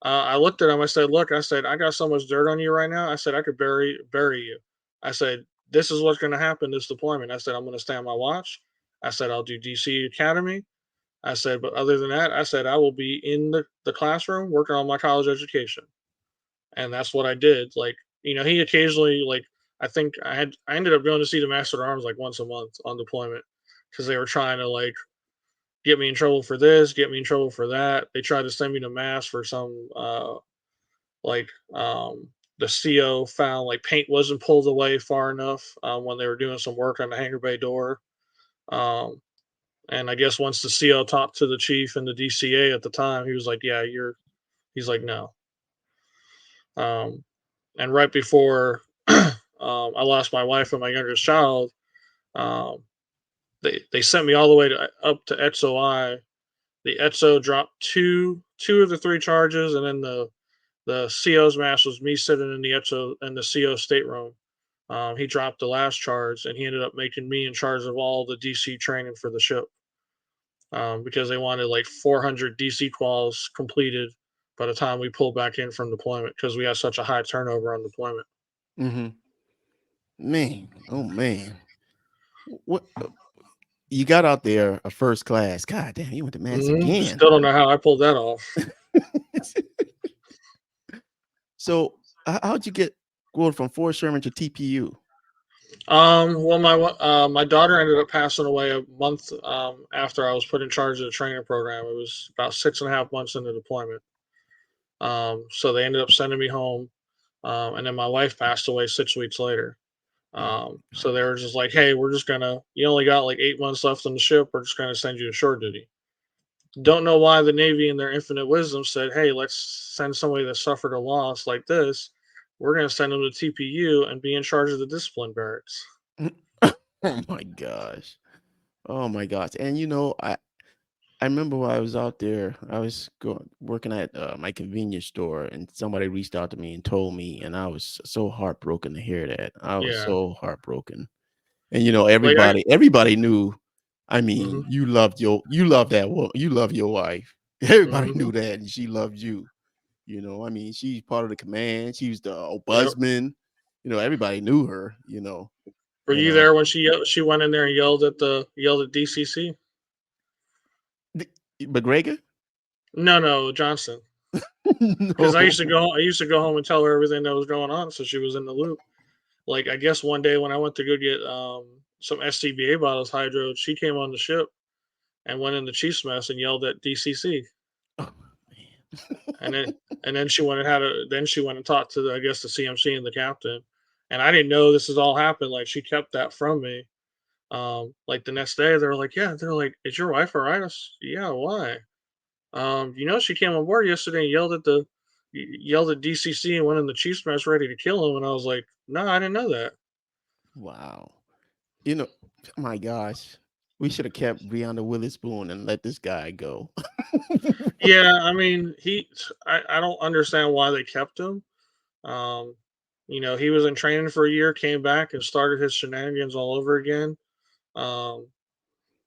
I looked at him. I said, "Look," I said, "I got so much dirt on you right now." I said, "I could bury you." I said, "This is what's going to happen this deployment." I said, "I'm going to stay on my watch." I said, "I'll do DC Academy." I said, "But other than that," I said, "I will be in the classroom working on my college education." And that's what I did. Like, he occasionally, like, I think I ended up going to see the Master at Arms like once a month on deployment because they were trying to like get me in trouble for this, get me in trouble for that. They tried to send me to Mast for some like the CO found like paint wasn't pulled away far enough when they were doing some work on the hangar bay door. Um, and I guess once the CO talked to the chief and the DCA at the time, he was like, "Yeah, you're." He's like, "No." Um, and right before I lost my wife and my youngest child, um, they sent me all the way up to XOI. The EXO dropped two of the three charges, and then the CO's mask was me sitting in the EXO in the CO stateroom. He dropped the last charge, and he ended up making me in charge of all the DC training for the ship because they wanted like 400 DC quals completed by the time we pulled back in from deployment because we had such a high turnover on deployment. Mm-hmm. Man, oh man, what you got out there a first class? God damn, you went to Mass again. Still don't know how I pulled that off. So, how'd you get going from Fort Sherman to TPU? Well, my daughter ended up passing away a month after I was put in charge of the training program. It was about 6.5 months into deployment. So they ended up sending me home, and then my wife passed away 6 weeks later. So they were just like, "Hey, you only got like 8 months left on the ship. We're just gonna send you to shore duty." Don't know why the Navy, in their infinite wisdom, said, "Hey, let's send somebody that suffered a loss like this. We're gonna send them to TPU and be in charge of the discipline barracks." Oh my gosh. Oh my gosh. And I remember while I was out there, I was working at my convenience store, and somebody reached out to me and told me, and I was so heartbroken to hear that. I was Yeah, so heartbroken. And like everybody knew. I mean, mhm, you love that woman, you love your wife. Everybody mhm, knew that, and she loved you. I mean, she's part of the command. She was the yep. ombudsman. Everybody knew her. Were And you there when she went in there and yelled at DCC? McGregor. No, no, Johnson. Because No. I used to go home and tell her everything that was going on, so she was in the loop. Like I guess one day when I went to go get some SCBA bottles hydro, she came on the ship and went in the chief's mess and yelled at DCC. Oh, And then she went and then she went and talked to I guess the CMC and the captain. And I didn't know this has all happened. Like she kept that from me. Like the next day, they're like, "Yeah," they're like, "Is your wife all right?" "Yeah, why?" She came on board yesterday and yelled at DCC and went in the Chiefs mess ready to kill him. And I was like, "No, I didn't know that." wow. You know, my gosh, we should have kept Breonna Witherspoon and let this guy go. Yeah, I mean, I don't understand why they kept him. Um, he was in training for a year, came back and started his shenanigans all over again. Um,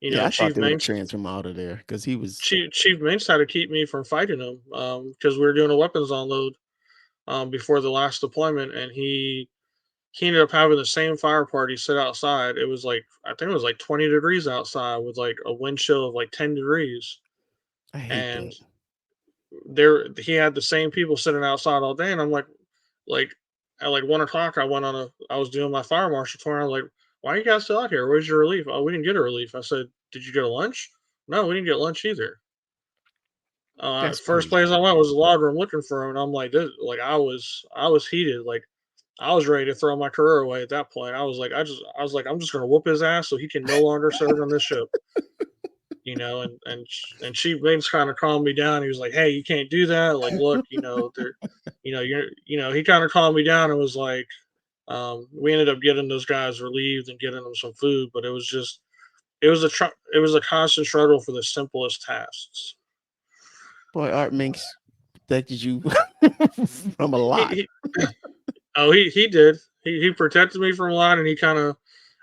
Yeah, I thought Chief they would have Minks, transferred him out of there because he was. Chief Minks had to keep me from fighting him because we were doing a weapons unload before the last deployment, and he ended up having the same fire party sit outside. It was like I think it was like 20 degrees outside with like a wind chill of like 10 degrees, I hate and that. he had the same people sitting outside all day, and I'm like at like 1 o'clock, I was doing my fire marshal tour. And I was like, "Why are you guys still out here? Where's your relief?" "Oh, we didn't get a relief." I said, "Did you get a lunch?" "No, we didn't get lunch either." That's First place crazy. I went was the log room looking for him, and I'm like, like I was heated, like I was ready to throw my career away at that point. I was like, I'm just gonna whoop his ass so he can no longer serve on this ship, and Chief Bates kind of calmed me down. He was like, "Hey, you can't do that. Like, look, he kind of calmed me down and was like, we ended up getting those guys relieved and getting them some food, but it was a constant struggle for the simplest tasks. Boy, Art Minks protected you from a He, lot. he oh he did. He protected me from a lot, and he kind of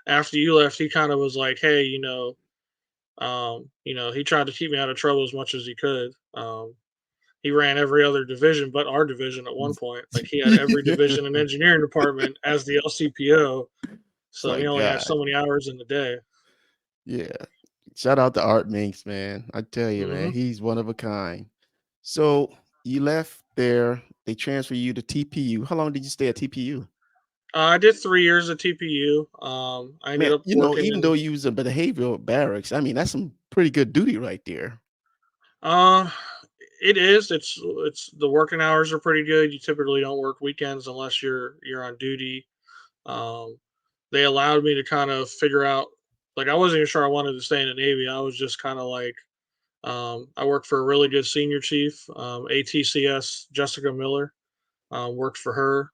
after you left, he kind of was like, "Hey, he tried to keep me out of trouble as much as he could. He ran every other division but our division at one point. Like he had every division and engineering department as the LCPO, so My he only had God. so many hours in the day. Yeah. Shout out to Art Minks, man. I tell you, man, Hmm. he's one of a kind. So you left there. They transferred you to TPU. How long did you stay at TPU? I did 3 years at TPU. I ended Man, up you know, working even though in. you was a behavioral barracks, I mean, that's some pretty good duty right there. Uh, it is. It's the working hours are pretty good. You typically don't work weekends unless you're on duty. Um, they allowed me to kind of figure out. Like I wasn't even sure I wanted to stay in the Navy. I was just kind of like, I worked for a really good senior chief, ATCS Jessica Miller. Worked for her.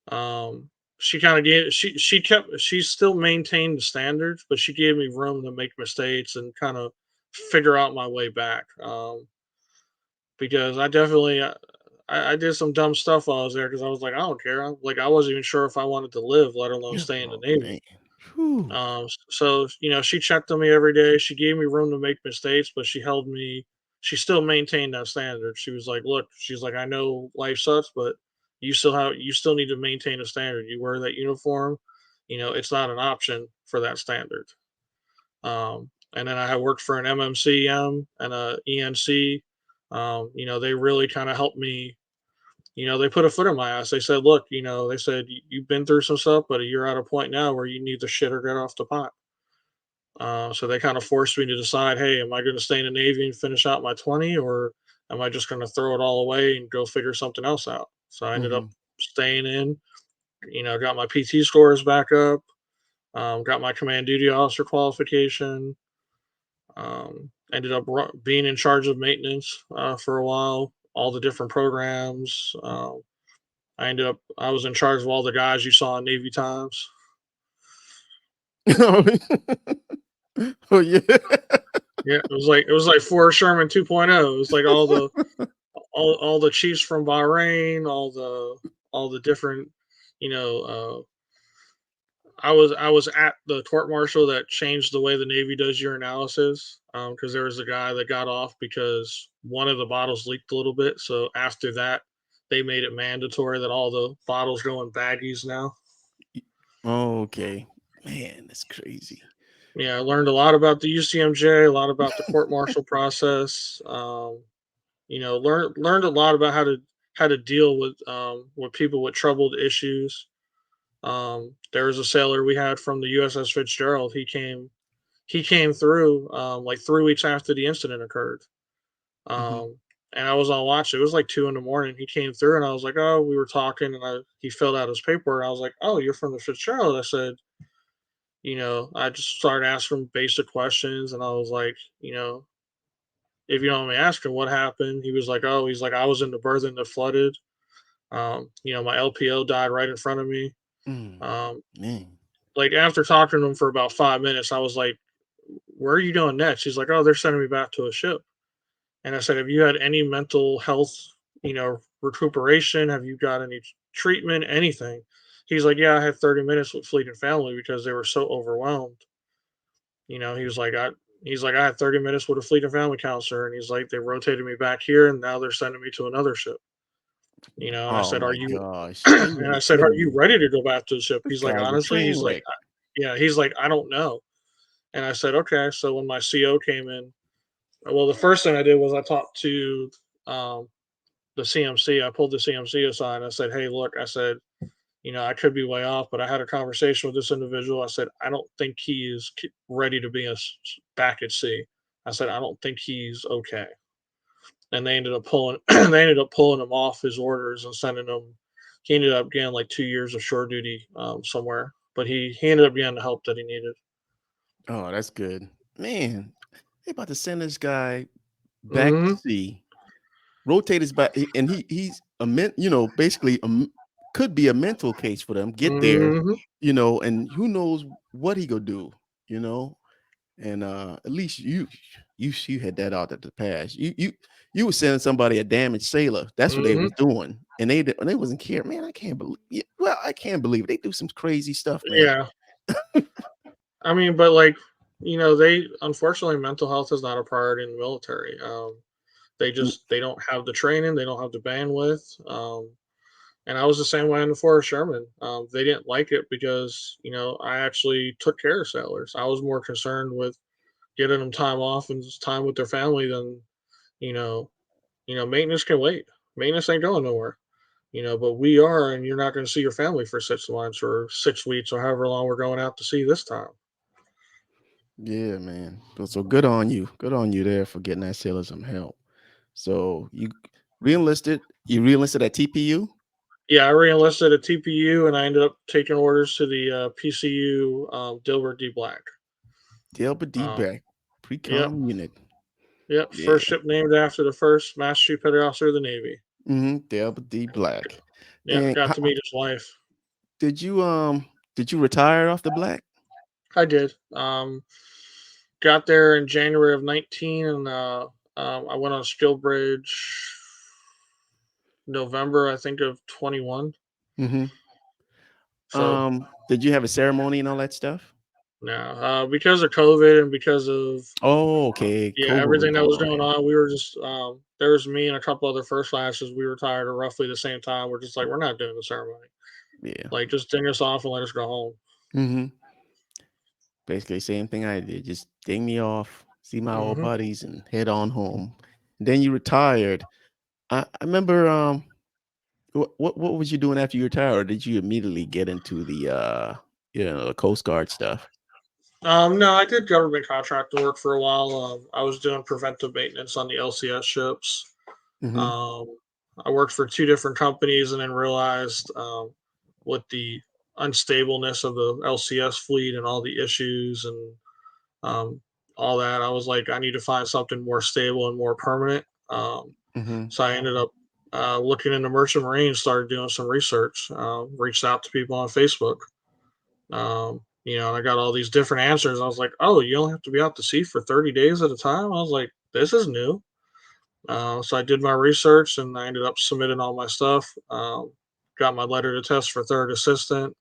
Um, she kind of gave she still maintained the standards, but she gave me room to make mistakes and kind of figure out my way back. Because I definitely I did some dumb stuff while I was there because I was like I don't care. Like I wasn't even sure if I wanted to live, let alone Yeah. stay in the Oh Navy. man. Whew. So she checked on me every day. She gave me room to make mistakes, but she held me. She still maintained that standard. She was like, "Look, she's like, I know life sucks, but you still need to maintain a standard. You wear that uniform. It's not an option for that standard." And then I had worked for an MMCM and a ENC. They really kind of helped me. They put a foot in my ass. They said, "Look, they said you've been through some stuff, but you're at a point now where you need to shit or get off the pot." So they kind of forced me to decide, hey, am I going to stay in the Navy and finish out my 20, or am I just going to throw it all away and go figure something else out? So I ended up Hmm. staying in, got my PT scores back up, got my command duty officer qualification, ended up being in charge of maintenance for a while, all the different programs. I was in charge of all the guys you saw in Navy Times. Oh yeah. Yeah, it was like Forrest Sherman 2.0. It was like all the chiefs from Bahrain, all the different, you know. I was at the court martial that changed the way the Navy does your analysis because there was a guy that got off because one of the bottles leaked a little bit. So after that, they made it mandatory that all the bottles go in baggies now. Okay. Man, that's crazy. Yeah, I learned a lot about the UCMJ, a lot about the court martial process. Learned a lot about how to deal with people with troubled issues. There was a sailor we had from the USS Fitzgerald. He came through like 3 weeks after the incident occurred. Hmm. And I was on watch. It was like 2 in the morning. He came through, and I was like, "Oh, we were talking." And he filled out his paperwork. I was like, "Oh, you're from the Fitzgerald." I said, I just started asking basic questions, and I was like, if you don't mind me asking, what happened? He was like, "Oh, he's like, I was in the berthing that flooded. My LPO died right in front of me." Mm, Um, man. like after talking to him for about 5 minutes, I was like, "Where are you going next?" He's like, "Oh, they're sending me back to a ship." And I said, "Have you had any mental health, recuperation? Have you got any treatment, anything?" He's like, "Yeah, I had 30 minutes with Fleet and Family because they were so overwhelmed." He was like, I had 30 minutes with a Fleet and Family counselor, and he's like, they rotated me back here, and now they're sending me to another ship. And I Oh said, "Are my you?" gosh. Oh, you And gotta I be said, "Are kidding you me. ready to go back to the ship?" This He's like, guy's a "Honestly," train he's like, wreck. "Yeah," he's like, "I don't know." And I said, "Okay." So when my CO came in, well, the first thing I did was I talked to um, the CMC. I pulled the CMC aside. I said, "Hey, look," I said, "I could be way off, but I had a conversation with this individual." I said, "I don't think he is ready to be back at sea." I said, "I don't think he's okay." And they ended up pulling him off his orders and sending him. He ended up getting like 2 years of shore duty somewhere, but he ended up getting the help that he needed. Oh, that's good. Man, they about to send this guy back to Hmm. sea, rotate his back, and he's basically could be a mental case for them. Get there, Hmm. and who knows what he gonna do, you know. And at least you had that out at the past. You were sending somebody a damaged sailor. That's what they Hmm. was doing, and they wasn't care. Man, I can't believe. Yeah, well, I can't believe it. They do some crazy stuff, man. Yeah, I mean, but like, they unfortunately mental health is not a priority in the military. They don't have the training, they don't have the bandwidth. And I was the same way in the Forest Sherman. They didn't like it because I actually took care of sailors. I was more concerned with getting them time off and just time with their family than you know maintenance can wait. Maintenance ain't going nowhere. but we are, and you're not going to see your family for 6 months or 6 weeks or however long we're going out to sea this time. Yeah, man. So good on you. Good on you there for getting that sailor some help. So you reenlisted. You reenlisted at TPU. Yeah, I re-enlisted at TPU, and I ended up taking orders to the PCU Dilbert D. Black. Delbert D. Um, Back, yep, pre-com unit. yep. Yeah. First ship named after the first Master Chief Petty Officer of the Navy. Delbert D. Black. Yeah, And got to meet his wife. did you retire off the Black? I did. Got there in January of 19, and I went on skill bridge November, I think, of 21. Mm-hmm. So Did you have a ceremony and all that stuff? now, because of COVID and because of Oh, okay. COVID was everything that going was on. going on, we were just there was me and a couple other first classes. We retired at roughly the same time. We're just like, we're not doing the ceremony. Yeah. Like, just ding us off and let us go home. Mm-hmm. Basically, same thing I did. Just ding me off, see my old Hmm. buddies, and head on home. And then you retired. I remember. What was you doing after you retired? Or did you immediately get into the Coast Guard stuff? No, I did government contract work for a while. I was doing preventive maintenance on the LCS ships. Mm-hmm. Um, I worked for two different companies and then realized with the unstableness of the LCS fleet and all the issues and um, all that, I was like, I need to find something more stable and more permanent. Mm-hmm. So I ended up looking into merchant marine, started doing some research, reached out to people on Facebook. And I got all these different answers. I was like, oh, you only have to be out to sea for 30 days at a time. I was like, this is new. So I did my research and I ended up submitting all my stuff. Got my letter to test for third assistant.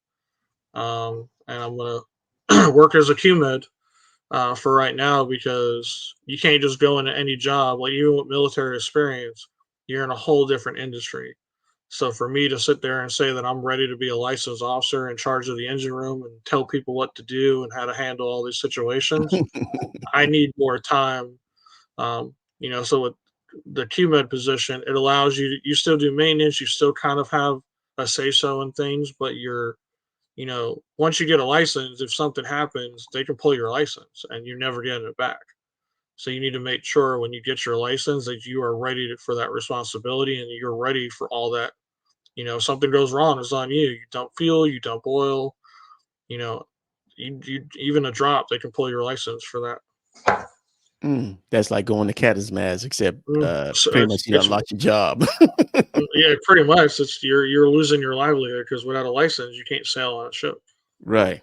And I'm going to work as a QMed for right now because you can't just go into any job. Like, even with military experience, you're in a whole different industry. So for me to sit there and say that I'm ready to be a licensed officer in charge of the engine room and tell people what to do and how to handle all these situations, I need more time. So with the QMed position, it allows you still do maintenance, you still kind of have a say so in things, but once you get a license, if something happens, they can pull your license and you're never getting it back. So you need to make sure when you get your license that you are ready for that responsibility and you're ready for all that. Something goes wrong, it's on you. You dump fuel, you dump oil, you know, even a drop, they can pull your license for that. That's like going to Catasmaz, except So pretty it's, much you done it's lost your job. yeah, pretty much. It's you're losing your livelihood because without a license, you can't sail on a ship. Right.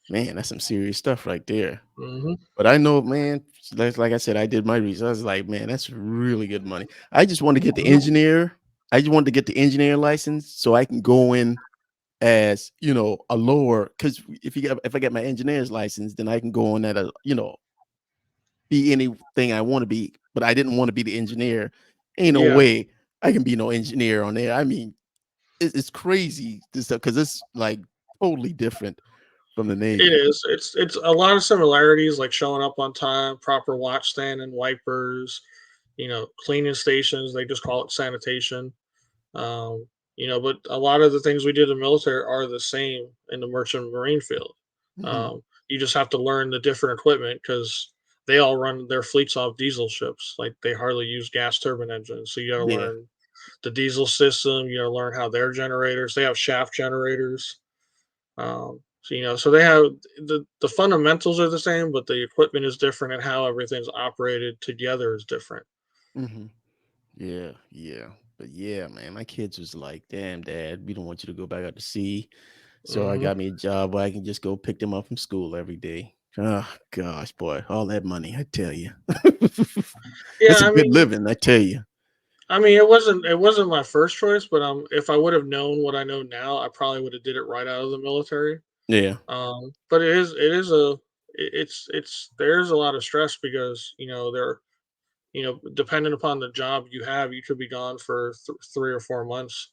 Man, that's some serious stuff right there. Hmm. But I know, man, like I said, I did my research. I was like, man, that's really good money. I just wanted to get the Hmm. engineer. I just wanted to get the engineer license so I can go in as, a lower, because if I get my engineer's license, then I can go in at be anything I want to be. But I didn't want to be the engineer. Ain't no Yeah, way I can be no engineer on there. I mean, it's crazy this stuff because it's like totally different from the it Navy. is. It's a lot of similarities, like showing up on time, proper watch stand and wipers. Cleaning stations. They just call it sanitation. But a lot of the things we did in the military are the same in the merchant marine field. Hmm. You just have to learn the different equipment because they all run their fleets off diesel ships. Like, they hardly use gas turbine engines. So you got to Yeah. learn the diesel system. You got to learn how their generators. They have shaft generators. So they have the fundamentals are the same, but the equipment is different, and how everything's operated together is different. Hmm. Yeah, yeah. But yeah, man, my kids was like, damn, dad, we don't want you to go back out to sea. So I Hmm. got me a job where I can just go pick them up from school every day. Oh gosh, boy, all that money, I tell you. Yeah, It's a good living, I tell you. it wasn't my first choice, but if I would have known what I know now, I probably would have did it right out of the military. Yeah. But it's there's a lot of stress because depending upon the job you have, you could be gone for 3 or 4 months.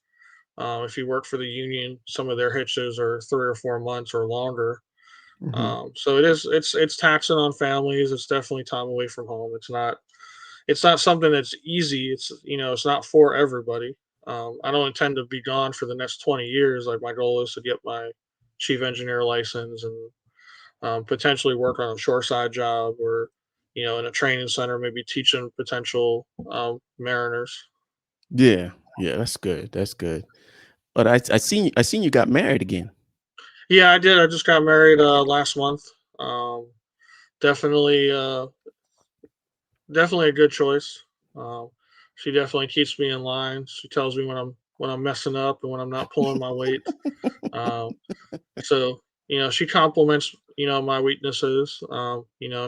If you work for the union, some of their hitches are 3 or 4 months or longer. Hmm. So it's taxing on families. It's definitely time away from home. It's not something that's easy. It's not for everybody. I don't intend to be gone for the next 20 years. Like my goal is to get my chief engineer license and potentially work on a shoreside job or in a training center, maybe teaching potential mariners. Yeah, yeah, that's good. That's good. But I seen you got married again. Yeah, I did. I just got married last month. Um, definitely, definitely a good choice. Um, she definitely keeps me in line. She tells me when I'm messing up and when I'm not pulling my weight. Um, so she compliments my weaknesses.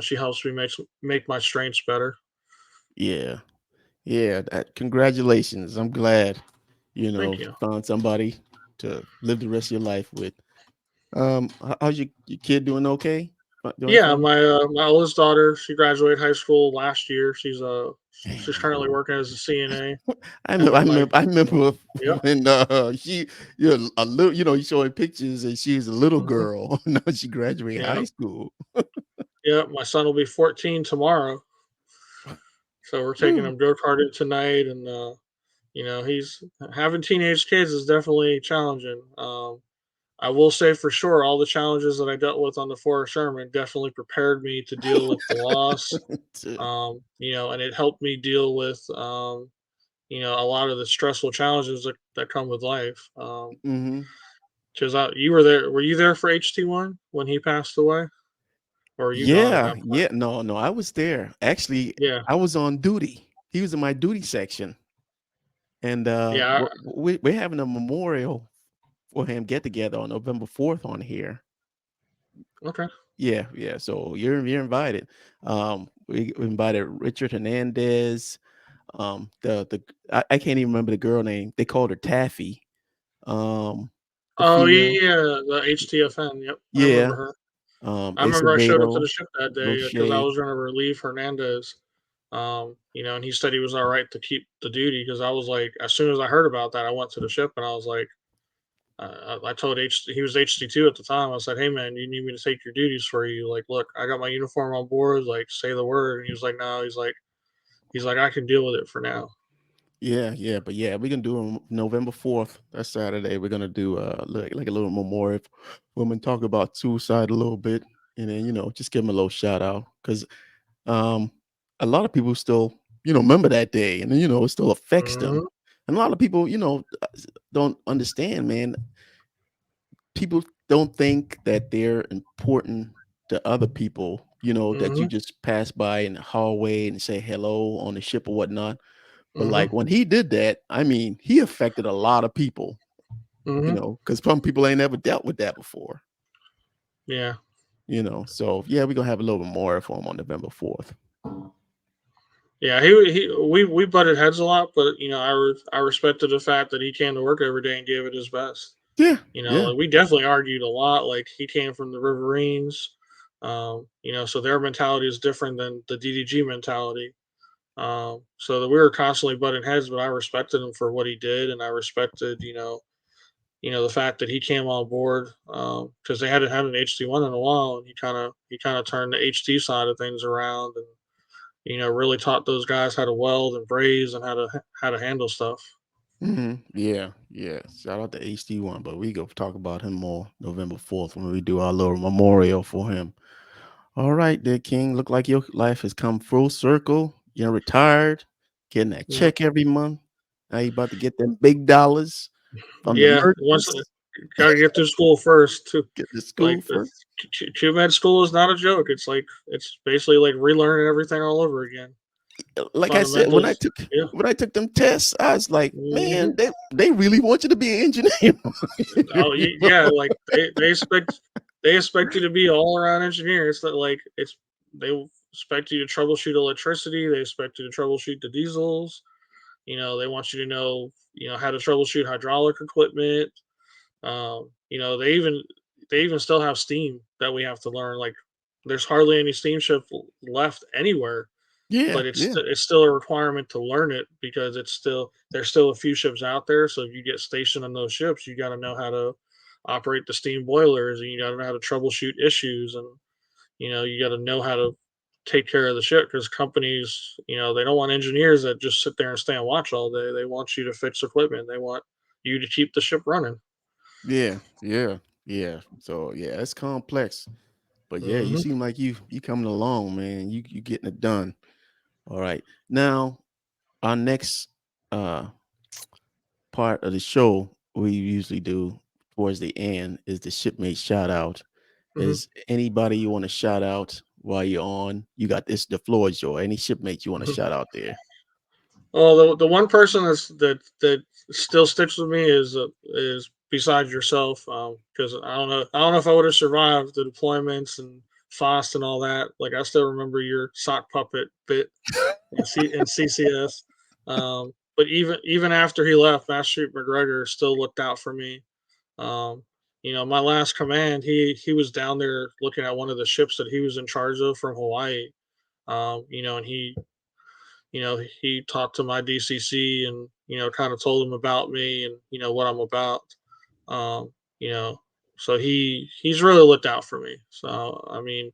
She helps me make my strengths better. Yeah, yeah. Congratulations. I'm glad Thank you. found somebody to live the rest of your life with. How's your kid doing? Okay, doing Yeah, fine. my oldest daughter, she graduated high school last year. She's Damn. currently working as a CNA, I and remember, I then my remember, I remember yep, when you're a little, you showing pictures and she was a little hmm girl. Now she graduated high yep, school. yep. My son will be 14 tomorrow, so we're taking Whew. him go karting tonight, and he's having teenage kids is definitely challenging. I will say for sure, all the challenges that I dealt with on the Forest Sherman definitely prepared me to deal with the loss. And it helped me deal with a lot of the stressful challenges that come with life. Hmm. Because you were there. Were you there for HT1 when he passed away, or were you gone at Yeah, that point? yeah. No, no, I was there. Actually, Yeah, I was on duty. He was in my duty section, and yeah. we're having a memorial for him get together on November 4th on here. Okay. Yeah, yeah. So you're invited. We invited Richard Hernandez. I can't even remember the girl name. They called her Taffy. Um, the Oh female. yeah, the HTFN. Yep, I Yeah. remember her. I remember I showed up to the Acevedo, ship that day because I Roche. was going to relieve Hernandez. And he said he was all right to keep the duty because I was like, as soon as I heard about that, I went to the ship and I was like, I told he was HT2 at the time. I said, "Hey man, you need me to take your duties for you? Like, look, I got my uniform on board. Like, say the word." And he was like, "No." He's like, "I can deal with it for now." Yeah, yeah, but yeah, we're gonna do it November 4th. That's Saturday. We're gonna do like a little memorial. Women talk about suicide a little bit, and then just give them a little shout out because um a lot of people still remember that day, and then it still affects them. hmm And a lot of people don't understand, man. People don't think that they're important to other people. That you hmm just pass by in the hallway and say hello on the ship or whatnot. But hmm like when he did that, I mean, he affected a lot of people, hmm because some people ain't ever dealt with that before, Yeah. So yeah, we're gonna have a little bit more for him on November 4th. Yeah, we butted heads a lot, but I respected the fact that he came to work every day and gave it his best. Yeah, yeah. Like we definitely argued a lot. Like he came from the Riverines, so their mentality is different than the DDG mentality. So that we were constantly butting heads, but I respected him for what he did, and I respected, the fact that he came on board because they hadn't had an HT1 in a while, and he kind of turned the HT side of things around, and really taught those guys how to weld and braze and how to handle stuff. Yeah, yeah. Shout out to HD1, but we go talk about him more November 4th when we do our little memorial for him. All right, there, King. Look like your life has come full circle. You're retired, getting that Yep. check every month. Now you about to get them big dollars from the Yeah. Once merchants. got to get through school first. To Get to like school the first. QMed school is not a joke. It's basically like relearning everything all over again. Like I said, Fundamentals. Yeah. when I took them tests, I was like, hmm man, they really want you to be an engineer. Oh You know? yeah, like they expect you to be all around engineer. It's not like they expect you to troubleshoot electricity. They expect you to troubleshoot the diesels. They want you to know how to troubleshoot hydraulic equipment. They even still have steam that we have to learn. Like there's hardly any steamship left anywhere, Yeah, but it's yeah. it's still a requirement to learn it because there's still a few ships out there. So if you get stationed on those ships, you got to know how to operate the steam boilers, and you got to know how to troubleshoot issues, and you got to know how to take care of the ship because companies, they don't want engineers that just sit there and stay and watch all day. They want you to fix equipment. They want you to keep the ship running. Yeah, yeah, yeah. So yeah, it's complex. But yeah, you Hmm. seem like you coming along, man. You getting it done. All right. Now, our next uh part of the show we usually do towards the end is the shipmate shout out. Hmm. Is anybody you want to shout out while you're on? You got this, the floor is yours. Any shipmates you want to shout out there? Well, the one person that still sticks with me is besides yourself, because I don't know if I would have survived the deployments and FOST and all that. Like I still remember your sock puppet bit in CCS. But even after he left, Master McGregor still looked out for me. Um, my last command, he was down there looking at one of the ships that he was in charge of from Hawaii. And he talked to my DCC and kind of told him about me and what I'm about. Um, you know, so he's really looked out for me. So I mean,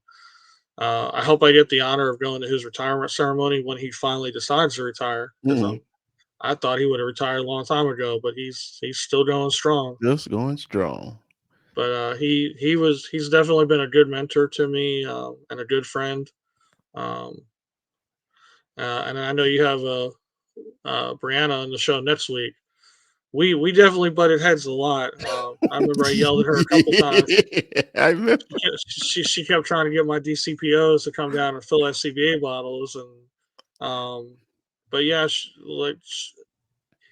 I hope I get the honor of going to his retirement ceremony when he finally decides to retire. Because Mm-hmm. I thought he would have retired a long time ago, but he's still going strong. Just going strong. But he's definitely been a good mentor to me and a good friend. Um, and I know you have Brianna on the show next week. We definitely butted heads a lot. I remember I yelled at her a couple times. I remember. She kept trying to get my DCPOs to come down and fill SCBA bottles, and but yeah,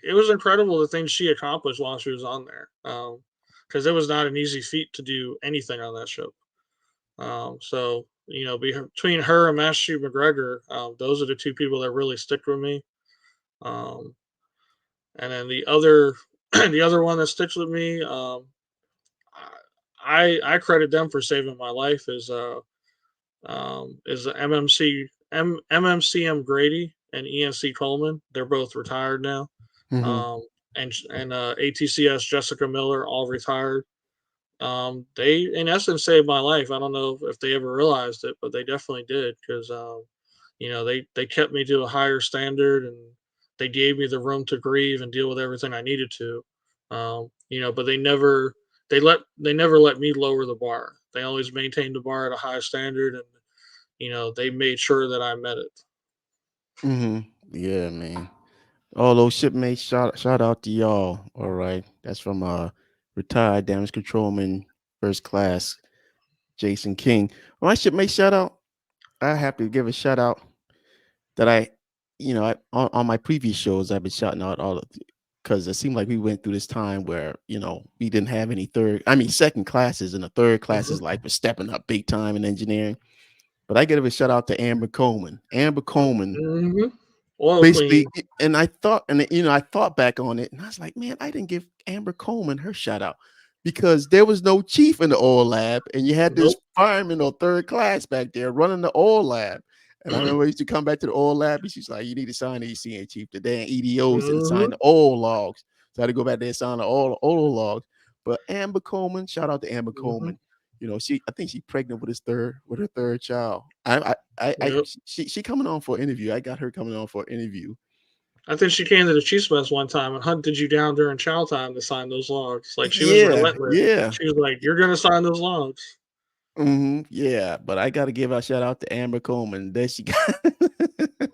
it was incredible the things she accomplished while she was on there. Because it was not an easy feat to do anything on that ship. So between her and Master McGregor, those are the two people that really stick with me. Um, and then the other the other one that sticks with me, I credit them for saving my life is the MMCM Grady and ENC Coleman. They're both retired now. Mm-hmm. Um, and ATCS Jessica Miller, all retired. They in essence saved my life. I don't know if they ever realized it, but they definitely did because they kept me to a higher standard and they gave me the room to grieve and deal with everything I needed to. But they never let me lower the bar. They always maintained the bar at a high standard, and they made sure that I met it. Mm-hmm. Yeah, man. All those shipmates, shout out to y'all. All right. That's from retired damage controlman first class Jason King. My shipmate shout out. I have to give a shout out that on my previous shows I've been shouting out all of, because it seemed like we went through this time where we didn't have any second classes, and the third classes Hmm. like was stepping up big time in engineering. But I give a shout out to Amber Coleman. Amber Coleman Hmm. Oil basically, Queen. and I thought back on it, and I was like, man, I didn't give Amber Coleman her shout out because there was no chief in the oil lab, and you had this Nope. fireman or third class back there running the oil lab. And I remember I used to come back to the oil lab, and she's like, you need to sign these CN chief. The damn EDOs didn't sign Hmm. the oil logs. So I had to go back there and sign the oil logs. But Amber Coleman, shout out to Amber Hmm. Coleman. I think she's pregnant with her third child. I Yep. she coming on for an interview. I got her coming on for an interview. I think she came to the Chiefs Mess one time and hunted you down during chow time to sign those logs. Like she was Yeah, relentless. yeah. She was like, "You're gonna sign those logs." Yeah, but I got to give a shout out to Amber Coleman. There she got.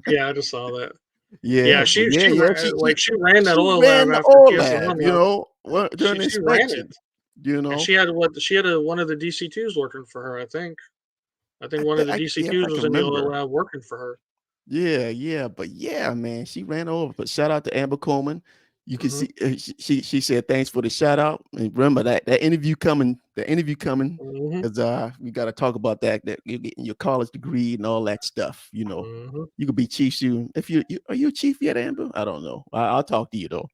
Yeah, I just saw that. Yeah, Yeah, but she yeah, she yeah. ran like she ran that She oil lab ran the after oil TS1 lab, left. during She the she ran it, inspection. You and know, she had one of the DC2s working for her. I think one of the Yeah, if DC2s I was can in the oil remember. lab working for her. Yeah, yeah, but yeah, man, she ran over. But shout out to Amber Coleman. You can Hmm. see she said thanks for the shout out. And remember that interview coming, Hmm. because we got to talk about that you're getting your college degree and all that stuff. Hmm. You could be chief soon. If you are you a chief yet, Amber? I don't know. I'll talk to you though.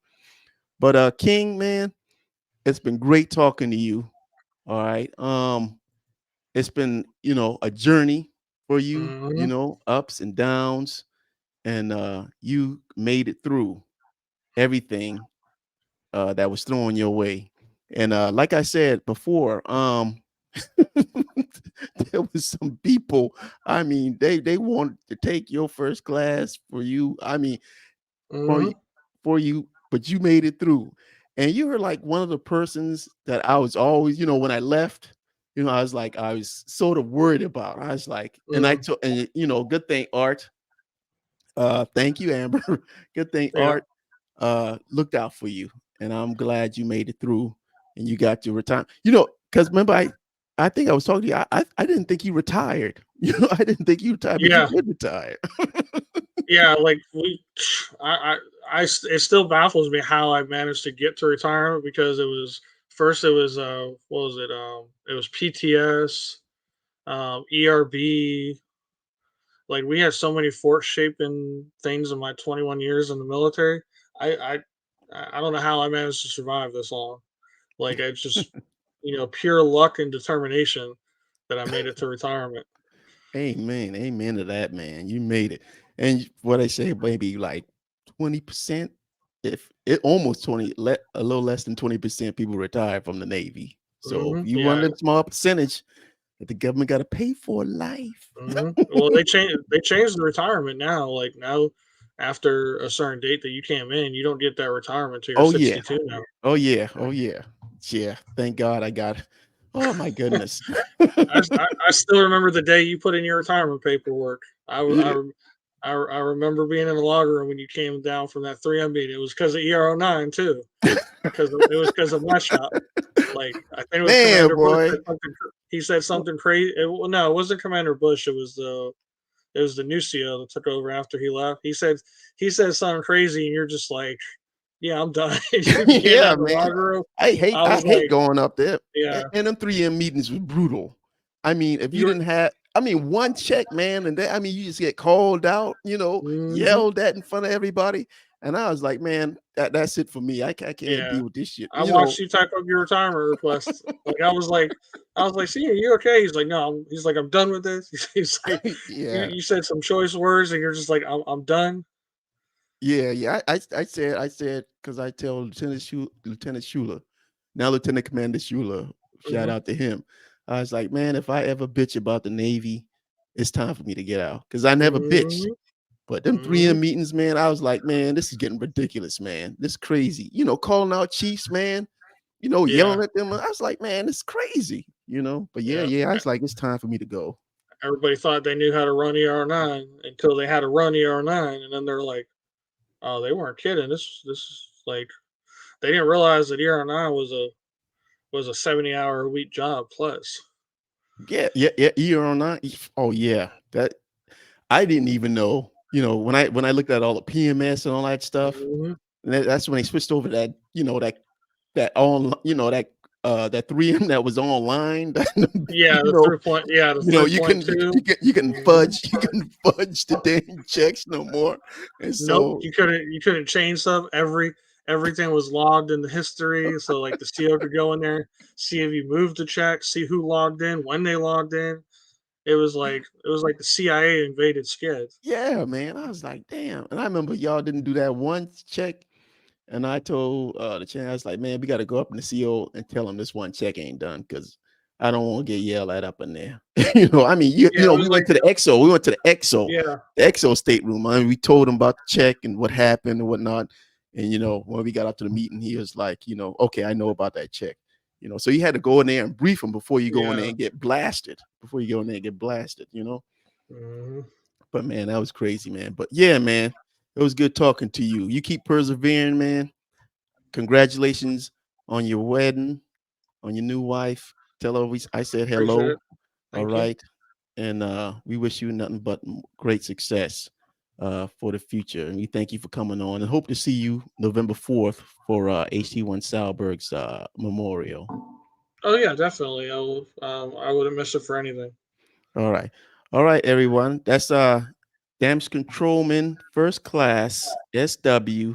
But King, man, it's been great talking to you. All right. It's been a journey for you. Hmm. Ups and downs, and you made it through everything that was thrown your way. And like I said before, there was some people. I mean, they wanted to take your first class for you. I mean, for hmm you, for you, but you made it through, and you were like one of the persons that I was always, when I left, I was sort of worried about. I was like, and I mm took, and good thing Art. Thank you, Amber. Good thing Yeah. Art looked out for you, and I'm glad you made it through and you got your retirement. Because remember, I think I was talking to you. I didn't think you retired. I didn't think you retired, but you Yeah. did retire. Yeah. Like it still baffles me how I managed to get to retirement because it was first, it was, what was it? It was PTS, ERB. Like we had so many fort shaping things in my 21 years in the military. I, I, I don't know how I managed to survive this long. Like I just, pure luck and determination that I made it to retirement. Amen. Amen to that, man. You made it. And what I say, maybe like 20%, if it almost 20, a little less than 20% people retire from the Navy. So if you one Yeah. of them small percentage that the government got to pay for life. Well, they changed the retirement now. Like now, after a certain date that you came in, you don't get that retirement till you're Oh yeah. 62 now. Oh yeah. Oh yeah. Yeah. Thank God I got it. Oh my goodness. I still remember the day you put in your retirement paperwork. Yeah. I remember being in the locker room when you came down from that 3M meeting. It was because of ER09 too, because it was because of my shop. Like I think it was Man, Commander Bush boy. said something. He said something crazy. Well, no, it wasn't Commander Bush. It was the new CO that took over after he left. He said something crazy, and you're just like, yeah, I'm done. You get out Yeah, of the man. locker room. I hate I I was hate like, going up there. yeah, And them 3M meetings was brutal. I mean, if you you're. didn't have, I mean, one check, man, and then I mean, you just get called out, hmm yelled at in front of everybody. And I was like, man, that's it for me. I can't Yeah, deal with this shit. I watched you type up your retirement request. Like I was like, see, are you okay? He's like, no. He's like, I'm done with this. He's like, you, Yeah, you said some choice words, and you're just like, I'm done. yeah. I said, because I tell Lieutenant Schuler, now Lieutenant Commander Schuler, shout hmm out to him. I was like, man, if I ever bitch about the Navy, it's time for me to get out because I never bitched. hmm But them hmm 3M meetings, man, I was like, man, this is getting ridiculous, man. This is crazy. Calling out chiefs, man, Yeah, yelling at them. I was like, man, it's crazy. But yeah, yeah. yeah, I was like, it's time for me to go. Everybody thought they knew how to run ER9 until they had to run ER9, and then they're like, oh, they weren't kidding. This is like they didn't realize that ER9 was a 70-hour a week job plus. Yeah, yeah, yeah. Year on nine. Oh yeah. That I didn't even know. When I looked at all the PMS and all that stuff, hmm and that's when they switched over that on that 3M that was online. Yeah, you the know, 3 point. Yeah, the you can 3.2. you can hmm fudge the damn checks no more. And Nope, so you couldn't change stuff. Everything was logged in the history, so like the CO could go in there, see if you moved the check, see who logged in, when they logged in. It was like the CIA invaded Skid. yeah, man, I was like, damn. And I remember y'all didn't do that one check. And I told the chairman, I was like, man, we got to go up in the CO and tell him this one check ain't done because I don't want to get yelled at up in there. I mean, Yeah, it we was went like to the EXO. We went to the EXO, yeah, the EXO stateroom. I mean, we told him about the check and what happened and whatnot. And, when we got up to the meeting, he was like, okay, I know about that check. So you had to go in there and brief him before you go in there yeah. and get blasted, hmm But man, that was crazy, man. But yeah, man, it was good talking to you. You keep persevering, man. Congratulations on your wedding, on your new wife. Tell her I said Appreciate hello. it. All Thank you. right. And we wish you nothing but great success for the future. And we thank you for coming on and hope to see you November 4th for HT1 Salberg's memorial. Oh yeah, definitely. I wouldn't miss it for anything. All right. All right, everyone. That's Damage Controlman First Class SW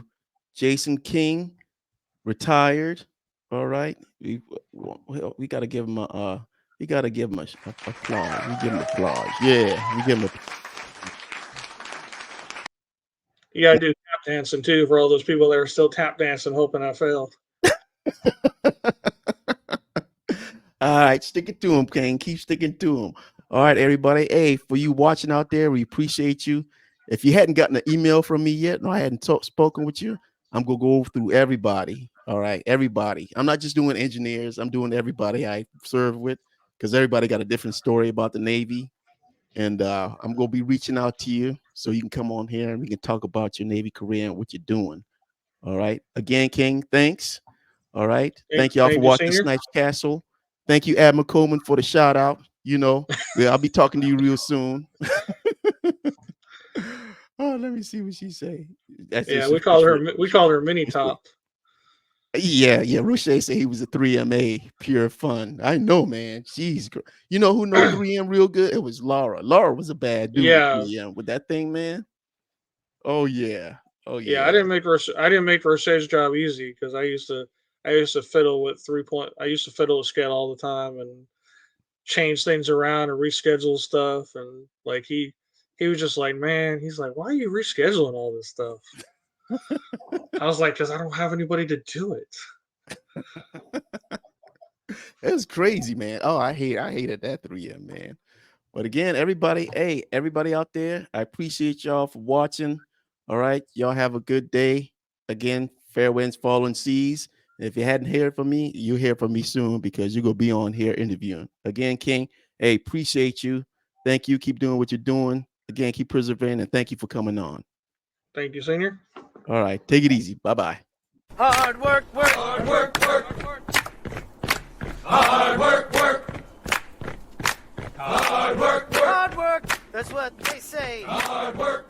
Jason King, retired. All right. We got to give him a applause. We give him applause. Yeah, we give him You gotta do tap dancing too for all those people that are still tap dancing, hoping I failed. All right, stick it to him, Kane. Keep sticking to him. All right, everybody. Hey, for you watching out there, we appreciate you. If you hadn't gotten an email from me yet, no, I hadn't spoken with you, I'm gonna go through everybody. All right, everybody. I'm not just doing engineers. I'm doing everybody I serve with because everybody got a different story about the Navy. And I'm gonna be reaching out to you so you can come on here and we can talk about your Navy career and what you're doing. All right. Again, King, thanks. All right. Thank y'all for Thank you, watching Senior. Snipes Castle. Thank you, Admiral Coleman, for the shout out. I'll be talking to you real soon. Oh, let me see what she say. That's Yeah, just we it's called her Mini Top. Yeah, Rushay said he was a 3MA, pure fun. I know, man. Jeez, you know who know 3M real good? It was Laura. Laura was a bad dude with Yeah, 3M with that thing, man. Oh yeah, oh yeah. yeah. I didn't make Roche's job easy because I used to fiddle with 3 point. I used to fiddle with scale all the time and change things around and reschedule stuff. And like he was just like, man, he's like, why are you rescheduling all this stuff? I was like, because I don't have anybody to do it. It was crazy, man. Oh, I hated that 3M, man. But again, everybody, hey, everybody out there, I appreciate y'all for watching. All right, y'all have a good day. Again, fair winds, falling seas. And if you hadn't heard from me, you'll hear from me soon because you're gonna be on here interviewing. Again, King, hey, appreciate you. Thank you. Keep doing what you're doing. Again, keep persevering, and thank you for coming on. Thank you, Senior. All right, take it easy. Bye-bye. Hard work, work, hard work, work. Hard work, work. Hard work, work. Hard work, that's what they say. Hard work.